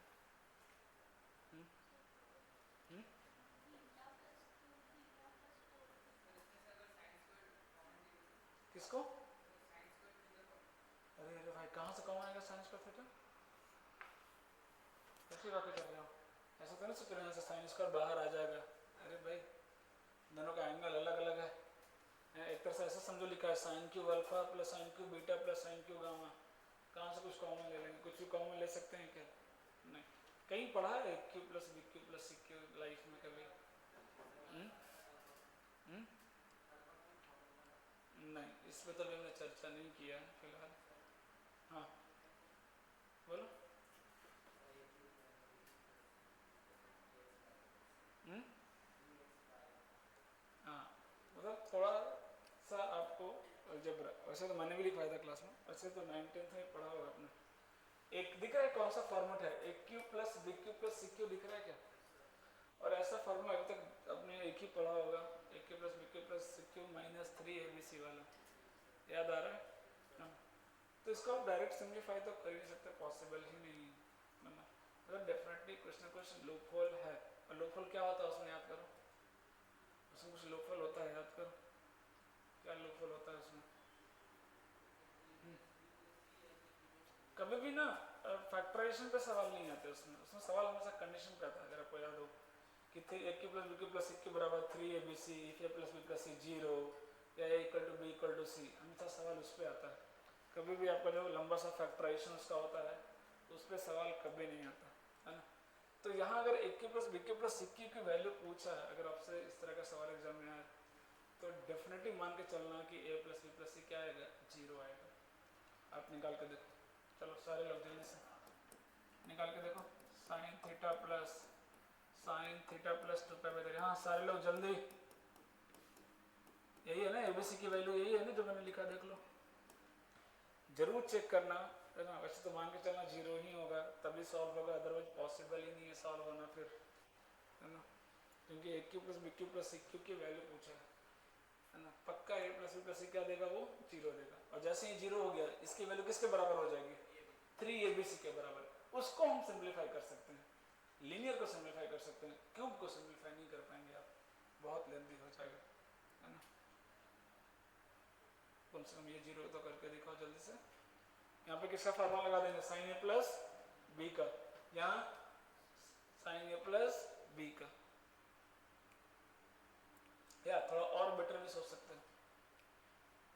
किसको? अरे अरे भाई कहाँ से कौन आएगा साइंस का थीटा, कैसी बातें कर रहे हो, ऐसा तो नहीं सोच रहे हैं साइंस का बाहर आ जाएगा। अरे भाई दोनों का एंगल अलग अलग है, एक तरह से ऐसा समझो लिखा है sine cube alpha plus sine cube beta plus sine cube gamma, कहाँ से कुछ कॉमन ले लेंगे, कुछ भी कॉमन ले सकते हैं क्या, नहीं। कहीं पढ़ा है Q plus B Q plus C Q life में कभी? हुँ? हुँ? नहीं, इस पर तो अभी हमने चर्चा नहीं किया है फिलहाल। हाँ बोलो। हाँ मतलब थोड़ा सा आपको अलजेब्रा, वैसे तो मैंने भी लिखवाया था क्लास में, वैसे तो 9th-10th में पढ़ा होगा आपने। एक दिख रहा है कौन सा फॉर्मेट है, A cube plus B Q plus C cube दिख रहा है क्या? और ऐसा फॉर्मूला अभी तक आपने एक ही पढ़ा होगा, A cube plus B Q plus C cube minus 3abc वाला, याद आ रहा है? हाँ। तो इसको आप डायरेक्ट सिंप्लीफाई तो कर ही नहीं सकते, पॉसिबल ही नहीं है ना, मतलब डेफिनेटली कुछ ना कुछ लूप होल है। और लूप होल क्या होता है उसमें याद करो, उसमें कुछ लूप होल होता है, याद करो। क्या लूपहोल होता है उसमें? कभी भी ना फैक्टराइजेशन पे सवाल नहीं आते उसमें सवाल हमेशा कंडीशन पे आता है। अगर आपको याद हो कि A cube plus B Q plus C के बराबर 3abc, if A plus B plus C 0 या A equal to B equal to C, हमेशा सवाल उस पर आता है। कभी भी आपका जो लंबा सा फैक्टराइजेशन उसका होता है उस पर सवाल कभी नहीं आता है ना। तो यहाँ अगर A cube plus B Q plus C cube की वैल्यू पूछा है, अगर आपसे इस तरह का सवाल एग्जाम में आए तो डेफिनेटली मान के चलना कि ए प्लस बी प्लस सी क्या आएगा? 0 आएगा। आप निकाल के देखो, चलो सारे लोग जल्दी से निकाल के देखो। साइन थीटा प्लस 2 हाँ सारे लोग जल्दी, यही है ना एबीसी की वैल्यू, यही है ना जो मैंने लिखा, देख लो जरूर चेक करना है ना। वैसे तो मान के चलना 0 ही होगा तभी सॉल्व होगा, अदरवाइज पॉसिबल ही नहीं है सॉल्व होना फिर, है ना, क्योंकि A cube plus B Q plus C cube की वैल्यू पूछा है ना। पक्का A plus B plus C क्या देगा? वो 0 देगा। और जैसे ही 0 हो गया इसकी वैल्यू किसके बराबर हो जाएगी? 3abc के बराबर। उसको हम सिंप्लीफाई कर सकते हैं, लीनियर को सिंप्लीफाई कर सकते हैं, क्यूब को सिंप्लीफाई नहीं कर पाएंगे आप, बहुत लेंथी हो जाएगा, है ना। कम से कम ये 0 तो करके दिखाओ जल्दी से। यहाँ पे किसका फार्मूला लगा देंगे? साइन ए प्लस बी का, यहाँ साइन ए प्लस बी का, या थोड़ा और बेटर भी सोच सकते हैं,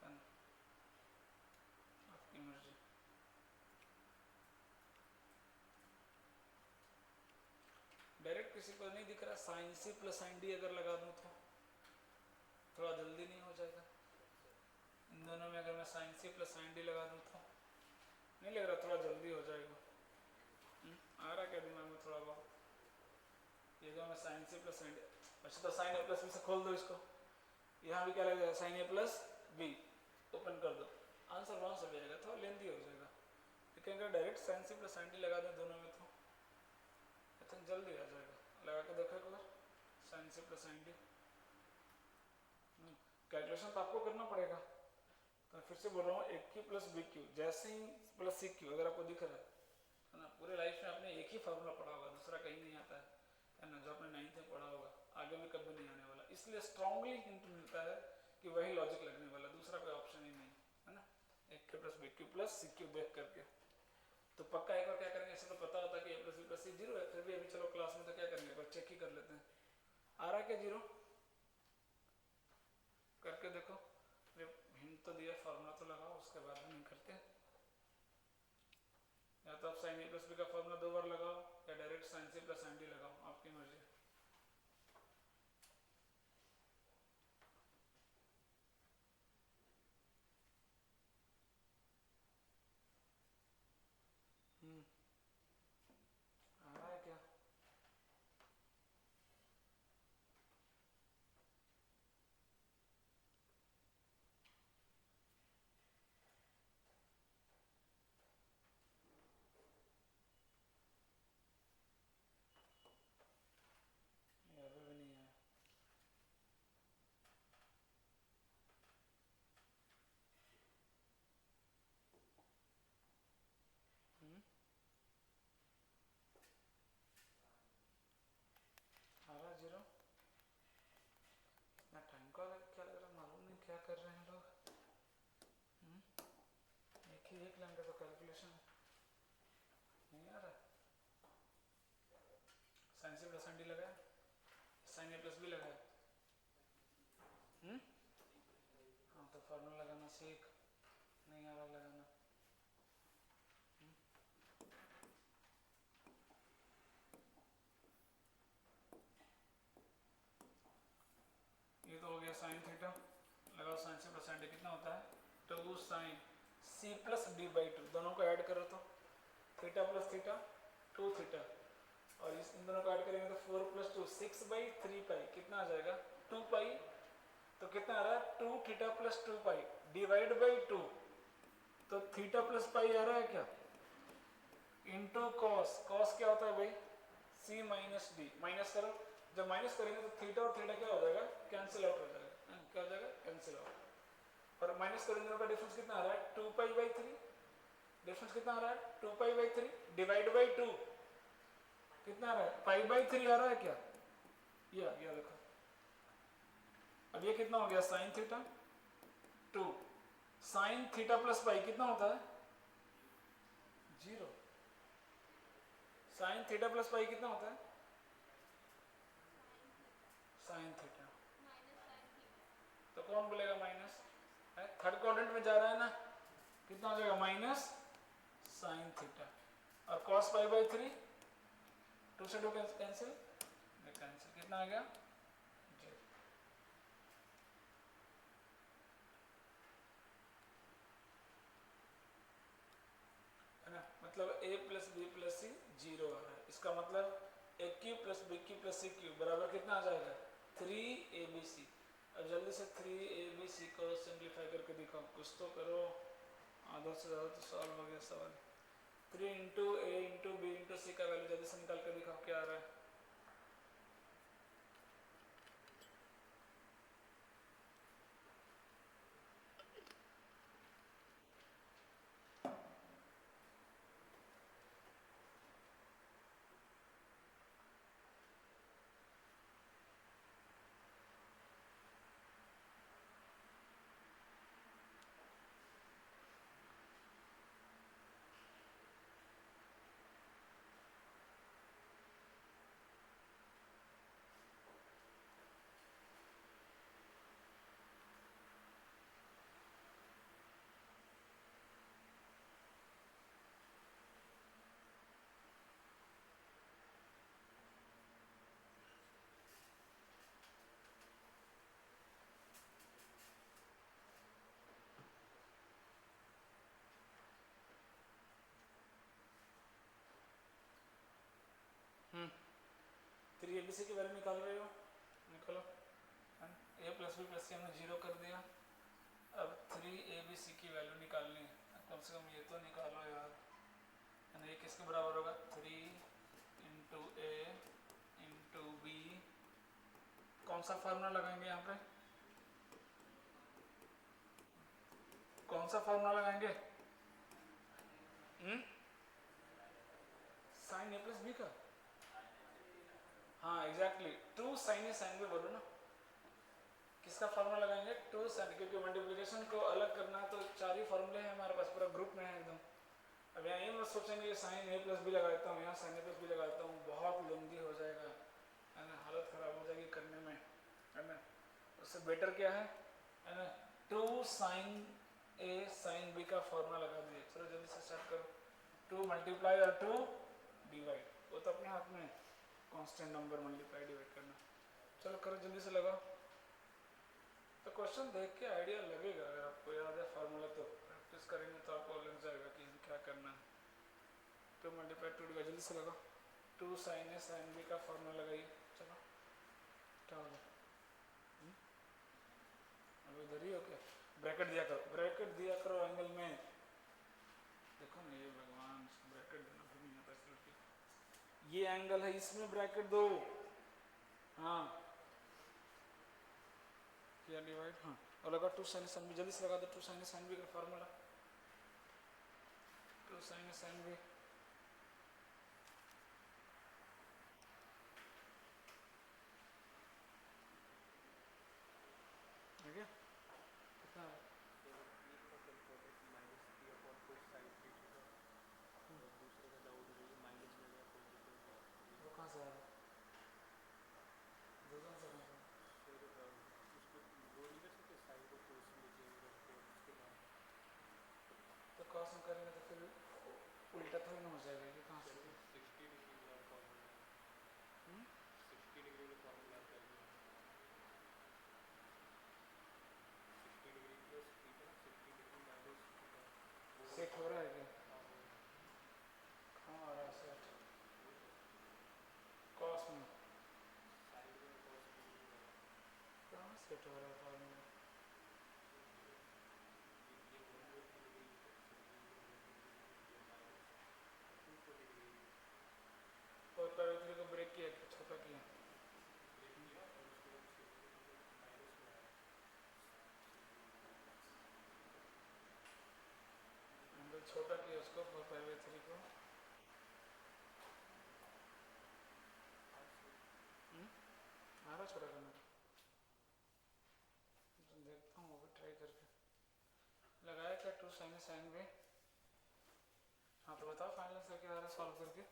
है ना, आपकी मर्जी। डायरेक्ट किसी को नहीं दिख रहा, sine C plus sine D अगर लगा दूं तो थोड़ा जल्दी नहीं हो जाएगा? इन दोनों में अगर मैं sine C plus sine D लगा दूं तो नहीं लग रहा थोड़ा जल्दी हो जाएगा? आ रहा क्या दिमाग में थोड़ा बहुत? ये जो मैं sine C plus sine D, अच्छा तो साइन ए प्लस बी से खोल दो इसको, यहाँ भी क्या लगेगा? Sign A plus B, open कर दो, आंसर वहाँ से जाएगा, थोड़ा लेंदी हो जाएगा। लेकिन अगर direct sine C plus sine D लगा दें दोनों में तो आई थिंक जल्दी आ जाएगा। लगा के देखो एक बार sine C plus sine D. Calculation तो आपको करना पड़ेगा, तो फिर से बोल रहा हूँ ए क्यू प्लस बी क्यू जैसे ही प्लस सी क्यू अगर आपको दिख रहा है ना, पूरे लाइफ में आपने एक ही फार्मूला पढ़ा होगा, दूसरा कहीं नहीं आता है ना, जो आपने 9th में पढ़ा होगा, आगे में कभी नहीं आने वाला। इसलिए स्ट्रांगली हिंट मिलता है कि वही लॉजिक लगने वाला, दूसरा कोई ऑप्शन ही नहीं, है ना। A cube plus B Q plus C cube देख करके तो पक्का एक बार क्या करेंगे, ऐसे तो पता होता है कि ए प्लस बी प्लस सी 0 है, फिर भी अभी चलो क्लास में तो क्या करेंगे, बस चेक ही कर लेते हैं। आ रहा है क्या 0? करके देखो, हिंट तो दिया, फार्मूला तो लगाओ, उसके बाद भी नहीं करते। या तो आप साइन ए प्लस बी का फार्मूला 2 बार लगाओ या direct sine C plus sine D लगाओ, आपकी मर्जी। आ रहा है क्या? अभी भी नहीं आया। आ रहा 0? इतना टाइम का क्या लग रहा है, मालूम नहीं क्या कर रहे हैं लोग। एक लाइन का तो कैलकुलेशन नहीं आ रहा। Sine C plus sine D लगाया, साइन ए प्लस बी लगाया, हाँ तो फार्मूला लगाना सीख, नहीं आ रहा लगाना। ये तो हो गया साइन थीटा, लगाओ sine C plus sine D कितना होता है? 2 sine C plus D by 2, दोनों को ऐड करो तो थीटा प्लस थीटा 2 थीटा, और इन दोनों को ऐड करेंगे तो 4 प्लस 2 6 बाई 3 पाई, कितना आ जाएगा? 2 पाई। तो कितना आ रहा है? 2 theta plus 2 pi divide by 2, तो थीटा प्लस पाई आ रहा है क्या? इंटू कॉस, कॉस क्या होता है भाई? सी माइनस डी, माइनस करो, जब माइनस करेंगे तो थीटा और थीटा क्या हो जाएगा? कैंसिल आउट हो जाएगा, क्या हो जाएगा? Cancel out. और माइनस करेंगे दोनों का डिफरेंस कितना आ रहा है? 2 पाई बाई 3, डिफरेंस कितना आ रहा है? 2 पाई बाई 3 डिवाइड बाई 2 कितना आ रहा है? पाई बाई 3 आ रहा है क्या? ये आ गया देखो। अब ये कितना हो गया? Sine theta 2 sine theta plus pi कितना होता है 0 साइन थीटा प्लस पाई कितना होता है sine theta minus sine theta. तो कौन बोलेगा माइनस थर्ड क्वाड्रेंट में जा रहा है ना कितना हो जाएगा माइनस साइन थीटा और cos पाई बाई 3 2 से 2 कैंसिल कैंसिल कितना आ गया 0 है ना मतलब a plus B plus C 0 आ रहा है इसका मतलब a cube plus B cube plus C cube बराबर कितना आ जाएगा 3abc अब जल्दी से 3abc को सिंप्लीफाई करके दिखाओ कुछ तो करो आधा से ज़्यादा तो सॉल्व हो गया सवाल 3 इंटू ए इंटू बी इंटू सी का वैल्यू जल्दी से निकाल के दिखाओ क्या आ रहा है थ्री एबीसी की वैल्यू निकाल रहे हो निकालो ए प्लस बी प्लस सी हमने 0 कर दिया अब 3abc की वैल्यू निकालनी है कम से कम ये तो निकालो यार यानी ये किसके बराबर होगा 3 इंटू ए इंटू बी कौन सा फार्मूला लगाएंगे यहाँ पे कौन सा फार्मूला लगाएंगे साइन ए प्लस बी का हाँ एग्जैक्टली 2 साइन ए साइन बी बोलो ना किसका फार्मूला लगाएंगे 2 साइन क्योंकि मल्टीप्लिकेशन को अलग करना है तो 4 ही फार्मूले हैं हमारे पास पूरा ग्रुप में है एकदम अब यहाँ ये मत सोचेंगे साइन ए प्लस बी लगा देता हूँ यहाँ साइन ए प्लस बी लगा देता हूँ बहुत लंबी हो जाएगा है ना हालत ख़राब हो जाएगी करने में है ना उससे बेटर क्या है ना 2 साइन ए साइन बी का फार्मूला लगा दिए चलो जल्दी से स्टार्ट करो 2 मल्टीप्लाई और 2 डिवाइड वो तो अपने हाथ में कांस्टेंट नंबर मल्टीप्लाई डिवाइड करना चलो करो जल्दी से लगाओ तो क्वेश्चन देख के आइडिया लगेगा अगर आपको याद है फार्मूला तो प्रैक्टिस करेंगे तो आपको लग जाएगा कि क्या करना है 2 मल्टीप्लाई 2 डिवाइड जल्दी से लगाओ 2 साइन ए साइन बी का फार्मूला लगाइए चलो क्या हो गया अब इधर ही हो क्या ब्रैकेट दिया करो एंगल में देखो ना ये भगवान ब्रैकेट देना भी नहीं आता ये एंगल है इसमें ब्रैकेट दो हाँ किया डिवाइड हाँ और लगा 2 साइन साइन बी जल्दी से लगा दो 2 साइन साइन बी का फार्मूला 2 साइन साइन बी ठीक है कितना है वो कहाँ से आया दूसरा से कहाँ से तो कॉस में करेंगे तो फिर उल्टा थोड़ी ना हो जाएगा ये कहाँ से सेट हो रहा है क्या कहाँ आ रहा है सेट कॉस में कहाँ सेट हो रहा है फार्मूला और पैराथ्री को ब्रेक किया छोटा किया एंगल छोटा किया उसको 4/3 को आ रहा छोटा करना देखता हूँ वो भी ट्राई करके टू साइन साइन बी। हाँ तो बताओ फाइनल आंसर क्या आ रहा है सॉल्व करके।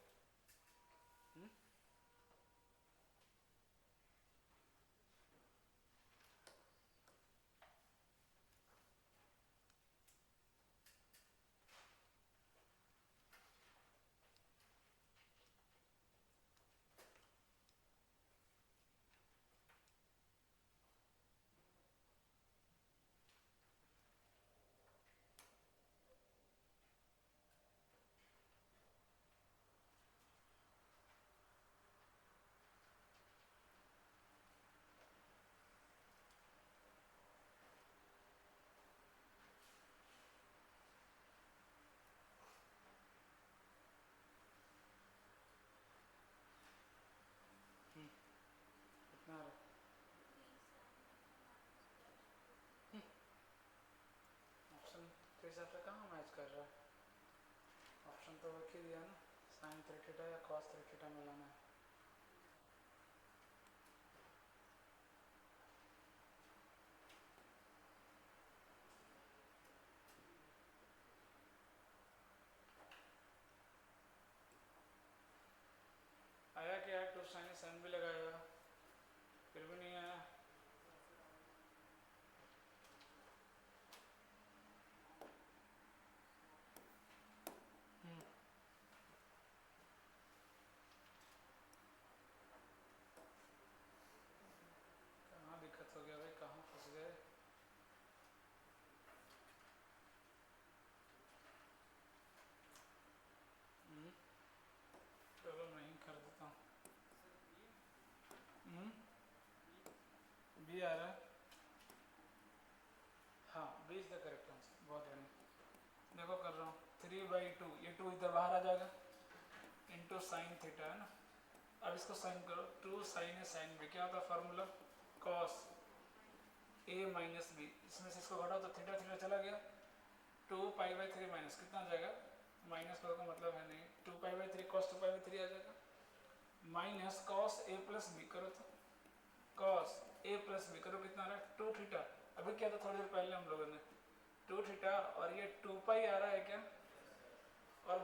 कितना आ रहा है? ऑप्शन के हिसाब से कहाँ मैच कर रहा है? ऑप्शन तो एक ही दिया ना, साइन 3 थीटा या कॉस 3 थीटा में लाना है। आया क्या? टू साइन साइन भी लगाया फिर भी नहीं आया। कहाँ दिक्कत हो गया भाई, कहाँ फंस गए? चलो मैं ही कर देता हूँ। बी आ रहा है। हाँ B is the correct answer, बहुत बढ़िया। देखो कर रहा हूँ 3/2, ये 2 इधर बाहर आ जाएगा इंटू साइन थीटा है ना। अब इसको साइन करो, 2 साइन है साइन बी, क्या होता है formula? Cos A minus B. इसमें से इसको घटाओ तो थीटा थीटा चला गया, 2π/3 माइनस कितना आ जाएगा? माइनस का मतलब है नहीं, 2π/3 कॉस 2π/3 आ जाएगा, minus cos A plus B करो तो कॉस ए प्लस बी करो कितना आ रहा है? 2 थीटा। अभी क्या था थोड़ी देर पहले हम लोगों ने 2 थीटा, और ये 2π आ रहा है क्या, और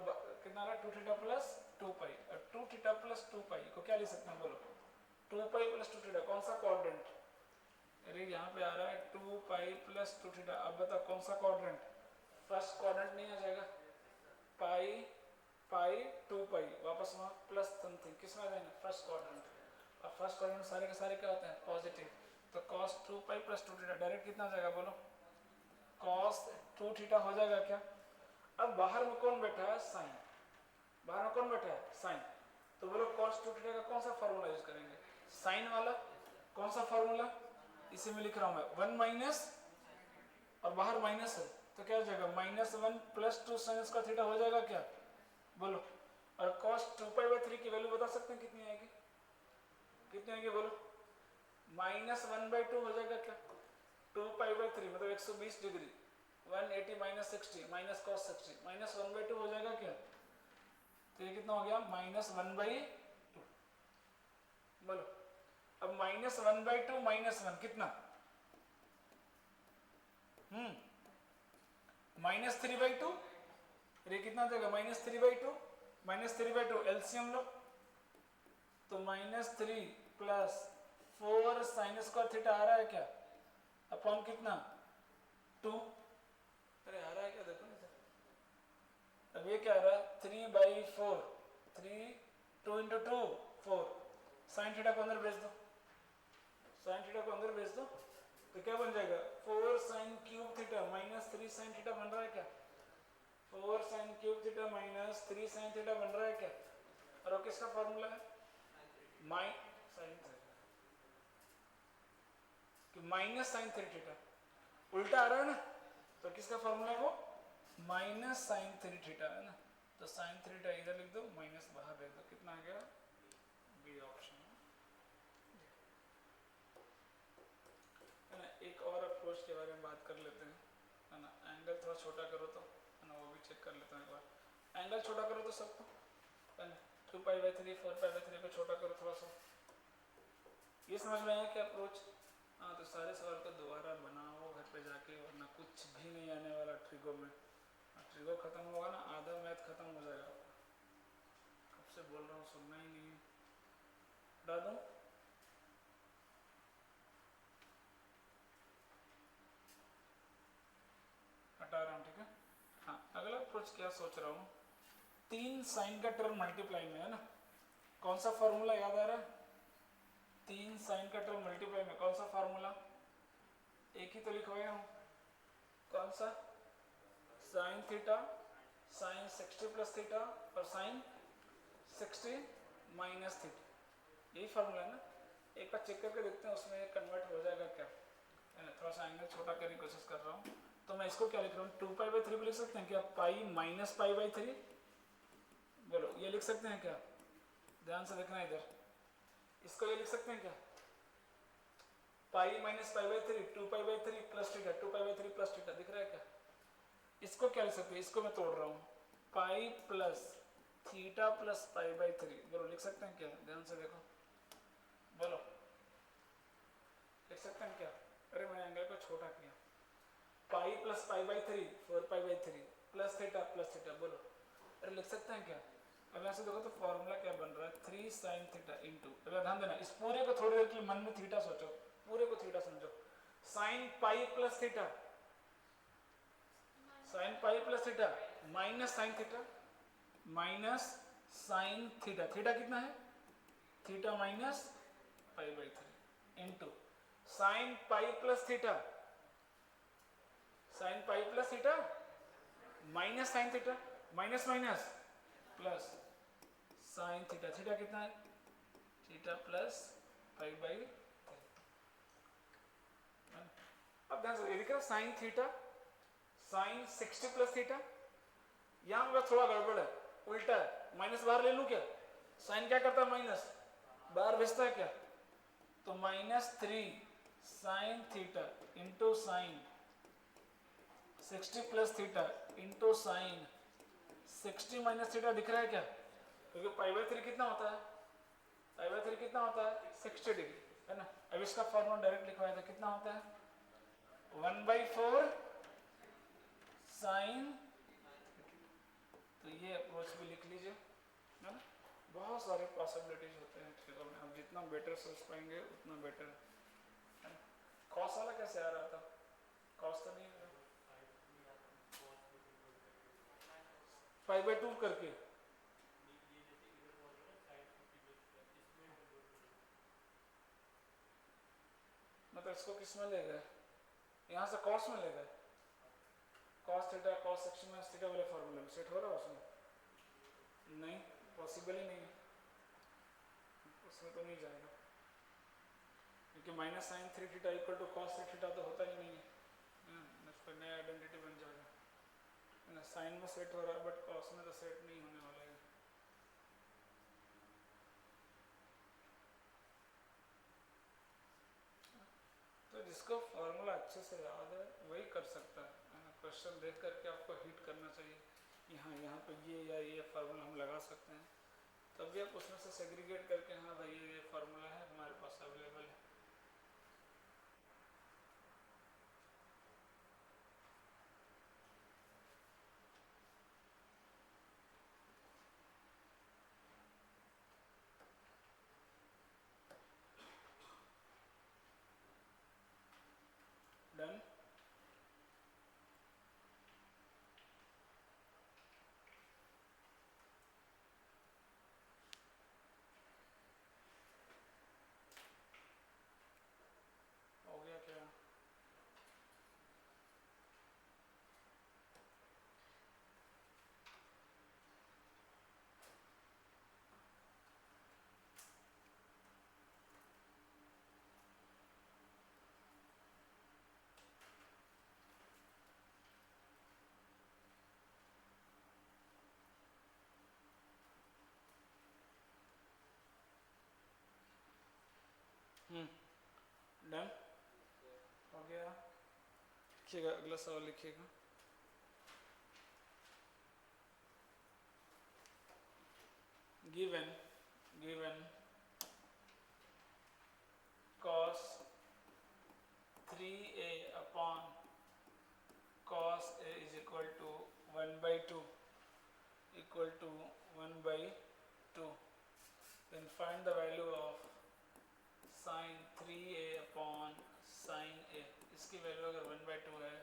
कितना आ रहा है? 2 थीटा प्लस 2π, और 2 थीटा प्लस 2π को क्या लिख सकते हैं बोलो? 2π प्लस 2 थीटा, कौन सा क्वाड्रेंट? अरे यहाँ पे आ रहा है 2π प्लस 2 थीटा। अब बताओ कौन सा क्वाड्रेंट? फर्स्ट क्वाड्रेंट नहीं आ जाएगा? पाई पाई 2π, वापस वहाँ प्लस समथिंग, किस में आ जाएगा? First quadrant. और फर्स्ट क्वाड्रेंट सारे के सारे क्या होते हैं? पॉजिटिव। तो cos 2π प्लस 2 थीटा डायरेक्ट कितना आ जाएगा बोलो? cos 2 थीटा हो जाएगा क्या? अब बाहर में कौन बैठा है? साइन। बाहर में कौन बैठा है? साइन। तो बोलो cos 2 थीटा का कौन सा फॉर्मूला यूज करेंगे? साइन वाला। कौन सा फॉर्मूला? इसे मैं लिख रहा हूँ मैं, 1 माइनस, और बाहर माइनस है तो क्या हो जाएगा? -1 प्लस 2 साइन स्क्वायर थीटा हो जाएगा क्या बोलो? और cos 2π/3 की वैल्यू बता सकते हैं कितनी आएगी? कितनी आएगी बोलो? -1/2 हो जाएगा क्या? 2π/3 मतलब 120 डिग्री, 180 माइनस 60 माइनस cos 60 -1/2 हो जाएगा क्या? तो ये कितना हो गया? -1/2 बोलो। अब -1/2 -1 कितना? -3/2। ये कितना देगा? -3/2 -3/2 एलसीएम लो तो -3 प्लस 4 साइन स्क्वायर थीटा आ रहा है क्या? अपॉन कितना? 2। अरे आ रहा है क्या देखो ना। अब ये क्या आ रहा है? 3/4, 3 2 × 2 4, साइन थीटा को अंदर भेज दो, साइन थीटा को अंदर भेज दो तो क्या बन जाएगा? 4 sign cube theta minus 3 sine theta बन रहा है क्या? 4 sign cube theta minus 3 sine theta बन रहा है क्या? और वो किसका फॉर्मूला है? साइन माइनस साइन 3 थीटा, उल्टा आ रहा है ना, तो किसका फॉर्मूला है वो? माइनस साइन 3 थीटा है ना। तो साइन 3 थीटा इधर लिख दो, माइनस बाहर लिख दो, कितना आ गया? बी ऑप्शन है ना। एक और अप्रोच के बारे में बात कर लेते हैं, है ना। एंगल थोड़ा छोटा करो तो, है ना, वो भी चेक कर लेते हैं एक बार। एंगल छोटा करो तो सबको, है ना, 2π/3 4π/3 को छोटा करो थोड़ा सा। ये समझ में आया क्या अप्रोच? हाँ तो सारे सवाल को दोबारा बनाओ घर पे जाके, वरना कुछ भी नहीं आने वाला ट्रिगो में। ट्रिगो खत्म होगा ना, आधा मैथ खत्म हो जाएगा। कब से बोल रहा हूँ, सुनना ही नहीं है। हटा दूँ? हटा रहा हूँ, ठीक है। हाँ, अगला अप्रोच क्या सोच रहा हूँ, 3 साइन का टर्म मल्टीप्लाई में है ना, कौन सा फॉर्मूला याद आ रहा है? 3 साइन का टर्म मल्टीप्लाई में कौन सा फॉर्मूला? एक ही तो लिखवाया हूँ, कौन सा? Sine theta, sine 60 plus theta और साइन 60 माइनस थीटा, यही फॉर्मूला है ना। एक बार चेक करके देखते हैं उसमें कन्वर्ट हो जाएगा क्या, है ना। थोड़ा सा एंगल छोटा करने की कोशिश कर रहा हूँ। तो मैं इसको क्या लिख रहा हूँ, 2π/3 लिख सकते हैं क्या? पाई माइनस π/3, बोलो ये लिख सकते हैं क्या? ध्यान से देखना इधर, इसको ये लिख सकते हैं क्या? Pi minus π/3, 2π/3 plus theta, 2π/3 plus theta, दिख रहा है क्या? इसको क्या लिख सकते हैं, इसको मैं तोड़ रहा हूँ, पाई प्लस थीटा प्लस π/3, बोलो लिख सकते हैं क्या? ध्यान से देखो, बोलो लिख सकते हैं क्या? अरे मैंने एंगल को छोटा किया, पाई प्लस π/3 4π/3 प्लस थीटा, बोलो अरे लिख सकते हैं क्या? अब ऐसे देखो तो फॉर्मूला क्या बन रहा है, 3 साइन थीटा इंटू, अगर ध्यान देना इस पूरे को थोड़ी देर के लिए मन में थीटा सोचो, पूरे को थीटा समझो, sine pi plus theta, sine pi plus theta minus sine theta, minus sine theta, theta कितना है? Theta minus π/3 into sine pi plus theta, sine pi plus theta minus sine theta, minus minus plus sine theta, theta कितना है? Theta plus π/3। अब ध्यान से दिख रहा है sine theta, sine 60 plus theta, यहां पर थोड़ा गड़बड़ है, उल्टा है, माइनस बाहर ले लूं क्या? साइन क्या करता है? माइनस बाहर भेजता है क्या? तो -3 sine theta into sine 60 plus theta into sine 60 minus theta, दिख रहा है क्या? क्योंकि π/3 कितना होता है? π/3 कितना होता है? 60 डिग्री, है ना। अब इसका फॉर्मूला डायरेक्ट लिखवाया था, कितना होता है? 1/4 साइन, तो ये अप्रोच भी लिख लीजिए, है ना। बहुत सारे पॉसिबिलिटीज होते हैं ट्रिगो में, हम जितना बेटर सोच पाएंगे उतना बेटर है ना। कॉस वाला कैसे आ रहा था? कॉस तो नहीं आ रहा, π/2 करके, मतलब इसको किस में ले गए? यहाँ से कॉस में ले गए, cos theta cos 60 minus theta वाले फॉर्मूले में सेट हो रहा है उसमें? नहीं, पॉसिबल ही नहीं है, उसमें तो नहीं जाएगा, क्योंकि minus sine 3 theta equal to cos 3 theta तो होता ही नहीं है, उसका नया आइडेंटिटी बन जाएगा, है ना। साइन में सेट हो रहा है बट कॉस में तो सेट नहीं होने वाला है। तो जिसको फॉर्मूला अच्छे से याद है वही कर सकता है ना। क्वेश्चन देख करके आपको हिट करना चाहिए, यहाँ पे ये या ये फार्मूला हम लगा सकते हैं, तब भी आप उसमें से सेग्रीगेट करके हाँ भाई ये फार्मूला है हमारे पास अवेलेबल है। डन। हो गया क्या? डन हो गया। लिखिएगा, अगला सवाल लिखिएगा। Given cos upon cos A is equal to 1/2 equal to 1/2. Then find the value of sin 3A upon sin A. इसकी वैल्यू अगर 1/2 है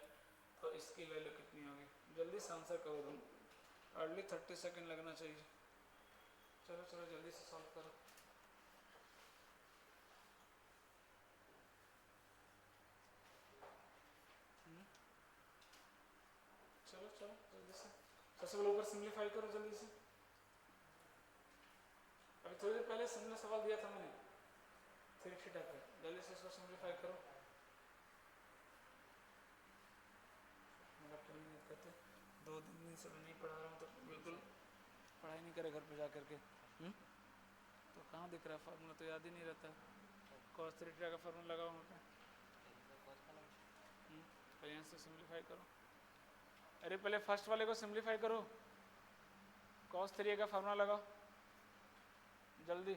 तो इसकी वैल्यू कितनी होगी? जल्दी से आंसर करो तुम, हार्डली 30 सेकेंड लगना चाहिए। चलो चलो जल्दी से सॉल्व करो। चलो चलो जल्दी से, सबसे पहले ऊपर सिंप्लीफाई करो जल्दी से। अभी थोड़ी देर पहले सिंपल सवाल दिया था मैंने 3 थीटा पे, जल्दी से इसको सिंप्लीफाई करो। मेरा पढ़ी नहीं करते, 2 दिन से मैं नहीं पढ़ा रहा हूँ तो बिल्कुल पढ़ाई नहीं करे घर पे जा करके। तो कहाँ दिख रहा है फार्मूला, तो याद ही नहीं रहता। cos 3 थीटा का फार्मूला लगाओ वहाँ पे। पहले यहाँ से सिंप्लीफाई करो। अरे पहले फर्स्ट वाले को सिंप्लीफाई करो, cos 3A का फार्मूला लगाओ जल्दी।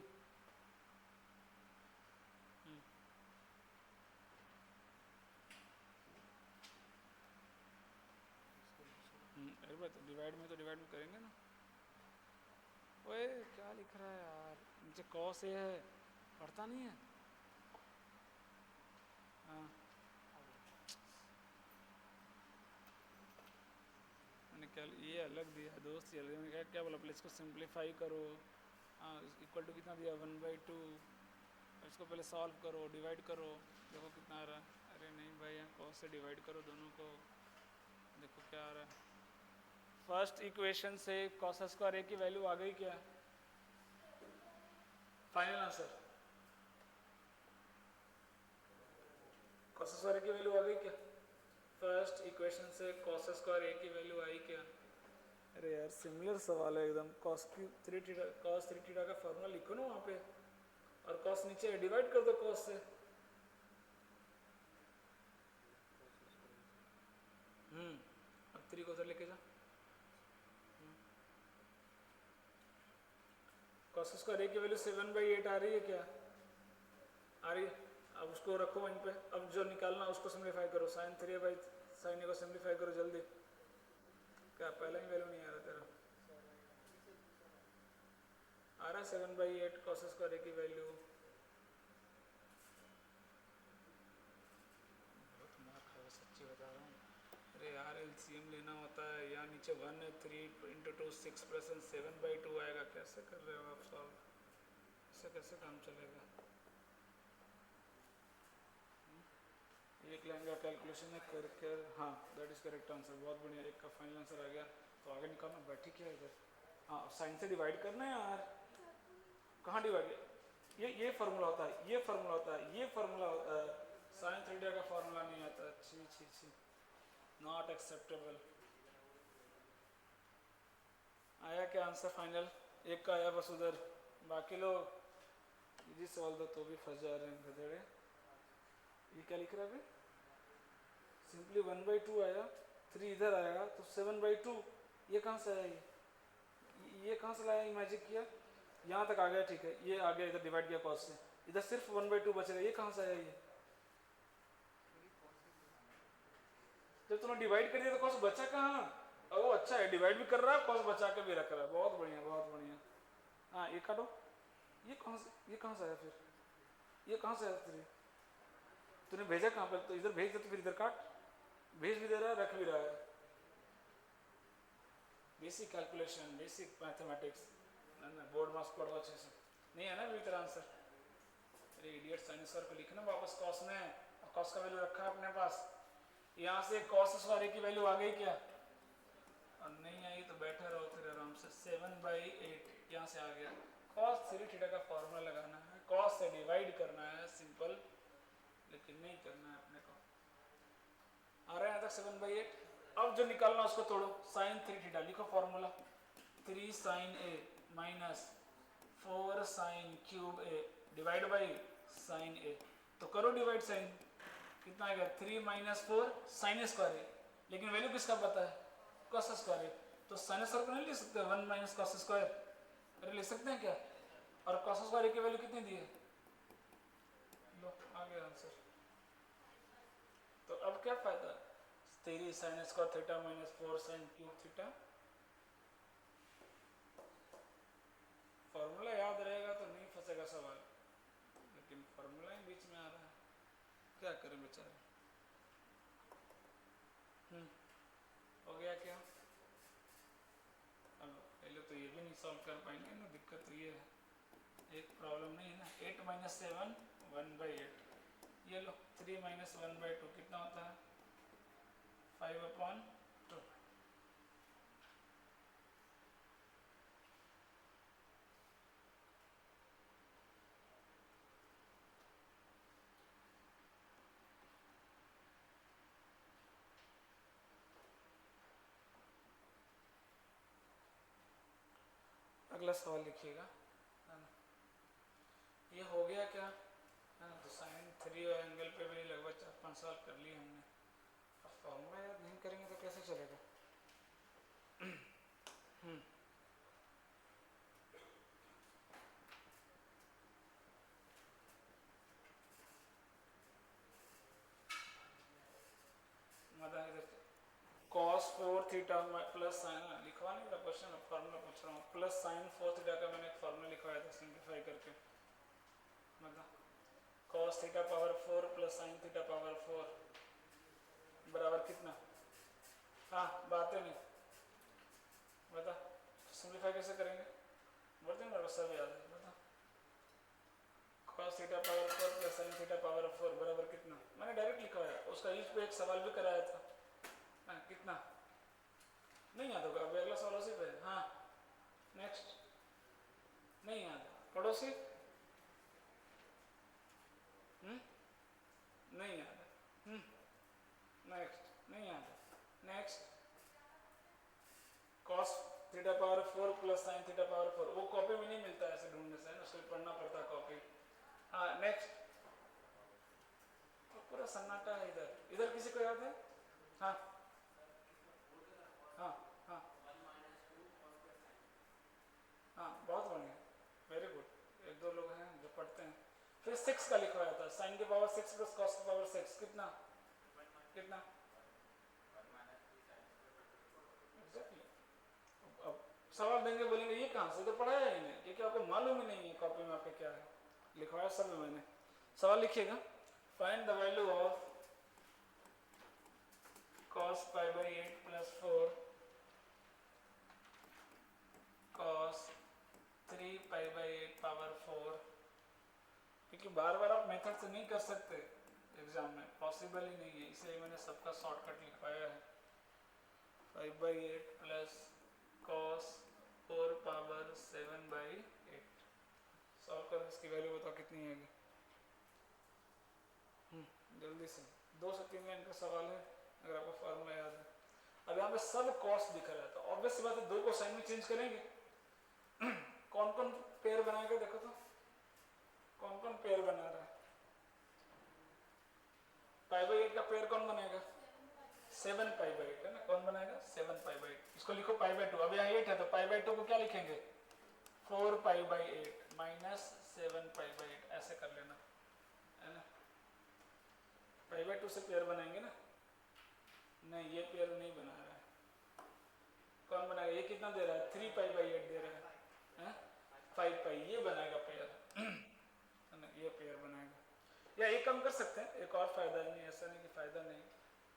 अरे बात डिवाइड में तो डिवाइड में करेंगे ना। ओए क्या लिख रहा है यार, नीचे cos A है, पढ़ता नहीं है। हाँ मैंने क्या ये अलग दिया दोस्त, ये अलग। मैंने क्या बोला, पहले इसको सिंप्लीफाई करो। हाँ इक्वल टू कितना दिया 1/2, इसको पहले सॉल्व करो, डिवाइड करो, देखो कितना आ रहा है। अरे नहीं भाई, यहाँ cos से डिवाइड करो दोनों को, देखो क्या आ रहा है। फर्स्ट इक्वेशन से cos स्क्वायर A की वैल्यू आ गई क्या? Final answer cos square A की वैल्यू आ गई क्या? फर्स्ट इक्वेशन से cos स्क्वायर A की वैल्यू आई क्या? अरे यार सिमिलर सवाल है एकदम। cos 3 थीटा का फॉर्मूला लिखो ना वहाँ पे, और cos नीचे डिवाइड कर दो cos से। अब 3 को उधर लेके जा। cos स्क्वायर A की वैल्यू 7/8 आ रही है क्या? आ रही है। अब उसको रखो वहीं पे। अब जो निकालना उसको सिंप्लीफाई करो, sin 3/sin A को सिंप्लीफाई करो जल्दी। क्या पहला ही वैल्यू नहीं आ रहा तेरा? आ रहा है 7/8 cos स्क्वायर A की वैल्यू। बहुत मार खाया, सच्ची बता रहा हूँ। अरे यार LCM लेना होता है, यहाँ नीचे 1 है, 3 × 2 6 + 7/2 आएगा। कैसे कर रहे हो आप सॉल्व? इससे कैसे काम चलेगा? एक लाइन का कैलकुलेशन है करके। हाँ दैट इज करेक्ट आंसर, बहुत बढ़िया, एक का फाइनल आंसर आ गया। तो आगे निकालना, बैठी क्या इधर। हाँ साइन से डिवाइड करना है यार। कहाँ डिवाइड? ये फार्मूला होता है, ये फार्मूला होता है, ये फार्मूला होता है। साइन थीटा का फार्मूला नहीं आता। छी छी छी, नॉट एक्सेप्टेबल। आया क्या आंसर फाइनल? एक का आया बस उधर, बाकी लोग इजी सवाल दो तो भी फंस जा रहे हैं गधेड़े। ये क्या लिख रहा है? सिंपली 1/2 आया, 3 इधर आएगा तो 7/2। ये कहाँ से आया? ये कहाँ से लाया? मैजिक किया, यहाँ तक आ गया, ठीक है। ये आ गया, इधर डिवाइड किया cos से, इधर सिर्फ 1/2 बचेगा। ये कहाँ से आया? ये जब तुमने डिवाइड कर दिया तो cos बचा कहाँ? ओ अच्छा है, डिवाइड भी कर रहा है, cos बचा के भी रख रहा है। बहुत बढ़िया बहुत बढ़िया। हाँ ये काटो। ये कहाँ से आया फिर? ये कहाँ से आया? तूने भेजा कहाँ पर? तो इधर भेज दे, तो फिर इधर काट। भेज भी दे रहा है, रख भी रहा है। Basic calculation, basic mathematics, board marks पढ़ो अच्छे से। नहीं है ना अभी तेरा आंसर? अरे इडियट, साइन स्क्वायर को लिखना वापस cos में, cos का वैल्यू रखा है अपने पास। यहाँ से cos स्क्वायर की वैल्यू आ गई क्या? और नहीं आई तो बैठा रहो फिर आराम से। 7/8 यहाँ से आ गया। cos 3 थीटा का फॉर्मूला लगाना है, cos से डिवाइड करना है, सिंपल, लेकिन नहीं करना है अपने को। आ रहा है यहाँ तक 7/8। अब जो निकालना उसको तोड़ो। sin 3 थीटा लिखो formula, 3 sin A minus 4 sin cube A divide by sin A। तो करो डिवाइड, साइन कितना आएगा? 3 - 4 sin स्क्वायर A, लेकिन वैल्यू किसका पता है? cos square A। तो sin स्क्वायर को नहीं लिख सकते 1 - cos स्क्वायर? अरे लिख सकते हैं क्या? और cos स्क्वायर A की वैल्यू कितनी दी है? लो आ गया आंसर। तो अब क्या फायदा, 3 sin square theta minus 4 sin cube theta. Formula याद रहेगा तो नहीं फंसेगा सवाल, लेकिन फॉर्मूला ही बीच में आ रहा है, क्या करें बेचारे। हो गया क्या? अब पहले तो ये भी नहीं सॉल्व कर पाएंगे ना, दिक्कत तो ये है, एक प्रॉब्लम नहीं है ना। 8 माइनस 7 1/8, ये लो 3 माइनस 1/2 कितना होता है 5/2। अगला सवाल लिखिएगा, है ना। ये हो गया क्या, है ना। तो साइन 3 और एंगल पे भी लगभग 4-5 साल कर लिए हमने। अब फॉर्मूला याद नहीं करेंगे तो कैसे चलेगा। cos 4 थीटा प्लस साइन, लिखवा नहीं था क्वेश्चन, फॉर्मूला पूछ रहा हूँ। प्लस साइन 4 थीटा का मैंने एक फॉर्मूला लिखवाया था सिंप्लीफाई करके, मतलब cos theta power 4 plus sine theta power 4 बराबर कितना। हाँ बातें नहीं बता, सिंप्लीफाई कैसे करेंगे, बोलते हैं मेरे को सब याद है, बता। cos theta power 4 plus sine theta power 4 बराबर कितना, मैंने डायरेक्ट लिखवाया, उसका यूज पे एक सवाल भी कराया था। हाँ कितना, नहीं याद होगा, अब अगला सवाल उसी पे। हाँ नेक्स्ट, नहीं याद, पड़ोसी नहीं याद, नेक्स्ट नहीं याद, next cos theta power 4 plus sine theta power 4, वो कॉपी में नहीं मिलता ऐसे ढूंढने से, उसको पढ़ना पड़ता है कॉपी। हाँ नेक्स्ट, तो पूरा सन्नाटा है इधर, इधर किसी को याद है। हाँ हाँ हाँ हाँ बहुत बढ़िया, वेरी गुड, एक दो लोग हैं जो पढ़ते हैं। फिर 6 का लिखवाया था, साइन की पावर 6 प्लस कॉस की पावर 6 कितना कितना एग्जैक्टली। अब सवाल देंगे बोलेंगे ये कहाँ से, तो पढ़ाया ही नहीं, क्योंकि आपको मालूम ही नहीं है कॉपी में आपके क्या है, लिखवाया सब में मैंने। सवाल लिखिएगा, find the value of cos π/8 plus 4 cos 3 π/8 power 4, क्योंकि बार बार आप मेथड से नहीं कर सकते एग्जाम में, पॉसिबल ही नहीं है, इसलिए मैंने सबका शॉर्टकट लिखवाया है। 5/8 प्लस cos 4 पावर 7/8, सॉल्व करो, इसकी वैल्यू बताओ कितनी आएगी। जल्दी से, 2 से 3 लाइन का सवाल है, अगर आपको फार्मूला याद है। अब यहाँ पे सब कॉस दिख रहा है, तो ऑब्वियस बात है 2 को साइन में चेंज करेंगे। कौन कौन पेयर बनाएगा देखो तो, कौन कौन पेयर बना रहा है। π/8 का पेयर कौन बनाएगा, 7π/8 है ना, कौन बनाएगा 7π/8, इसको लिखो π/2। अब यहाँ 8 है तो π/2 को क्या लिखेंगे 4π/8 माइनस 7π/8, ऐसे कर लेना, है ना। π/2 से पेयर बनाएंगे ना, नहीं ये पेयर नहीं बना रहा है, कौन बनाएगा, ये कितना दे रहा है 3π/8 दे रहा है, 5π, ये बनाएगा पेयर, है ना, ये पेयर बनाएगा। या एक काम कर सकते हैं, एक और फायदा नहीं, ऐसा नहीं कि फायदा नहीं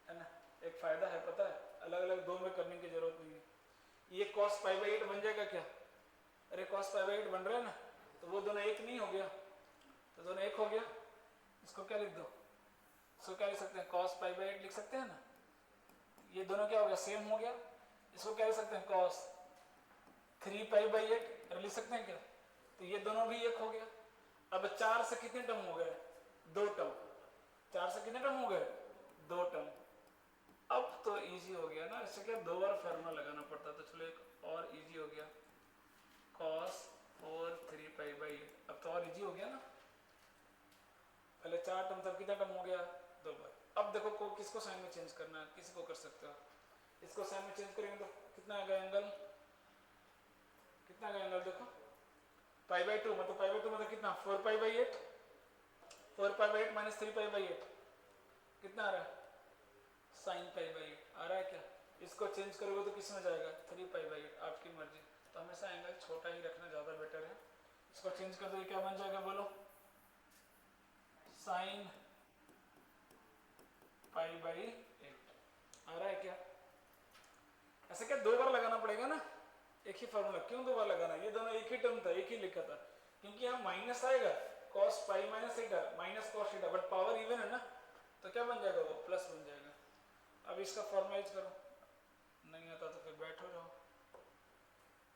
है ना, एक फायदा है पता है, अलग अलग 2 में करने की जरूरत नहीं है। ये cos π/8 बन जाएगा क्या, अरे cos π/8 बन रहा है ना, तो वो दोनों एक नहीं हो गया, तो दोनों एक हो गया, इसको क्या लिख दो, इसको क्या लिख सकते हैं cos π/8 लिख सकते हैं ना, ये दोनों क्या हो गया सेम हो गया, इसको क्या लिख सकते हैं cos 3π/8 लिख सकते हैं क्या, तो ये दोनों भी एक हो गया। अब 4 से कितने टर्म हो गए 2 टर्म, 4 से कितने टर्म हो गए 2 टर्म। अब तो इजी हो गया ना, इससे क्या 2 बार फॉर्मूला लगाना पड़ता, तो चलो एक और इजी हो गया cos 4 3π/8, अब तो और इजी हो गया ना, पहले 4 टर्म तब कितना टर्म हो गया 2 बार। अब देखो को किसको साइन में चेंज करना है, किसी को कर सकते हो, इसको साइन में चेंज करेंगे तो कितना आएगा एंगल, कितना आएगा एंगल देखो π/2 मतलब कितना 4π/8, 4π/8 माइनस 3π/8 कितना आ रहा है साइन पाई बाई 8 आ रहा है क्या? इसको चेंज करोगे तो किस में जाएगा? 3 पाई बाई 8, आपकी मर्जी। तो हमेशा एंगल छोटा ही रखना ज़्यादा बेटर है। इसको चेंज कर दो, क्या बन जाएगा बोलो? साइन पाई बाई 8 आ रहा है क्या? ऐसे क्या दो बार लगाना पड़ेगा ना एक ही फॉर्मूला? क्यों दो बार लगाना? ये दोनों एक ही टर्म था, एक ही लिखा था, क्योंकि यहाँ माइनस आएगा cos pi minus theta minus cos theta, but power even है ना, तो क्या बन जाएगा? वो प्लस बन जाएगा। अब इसका फॉर्मलाइज करो, नहीं आता तो फिर बैठो जाओ।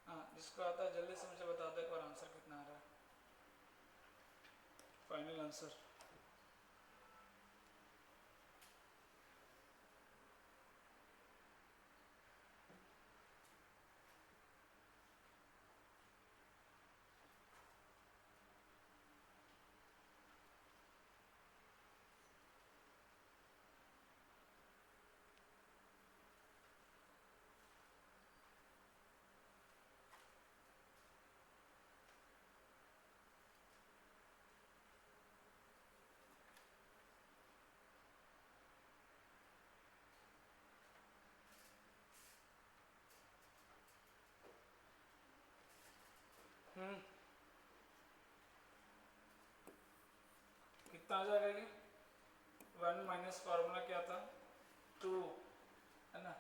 हाँ, जिसको आता है जल्दी से मुझे बता दो एक बार आंसर कितना आ रहा है, फाइनल आंसर। कितना आ जाएगा ये? 1 माइनस फार्मूला क्या था? 2 है ना,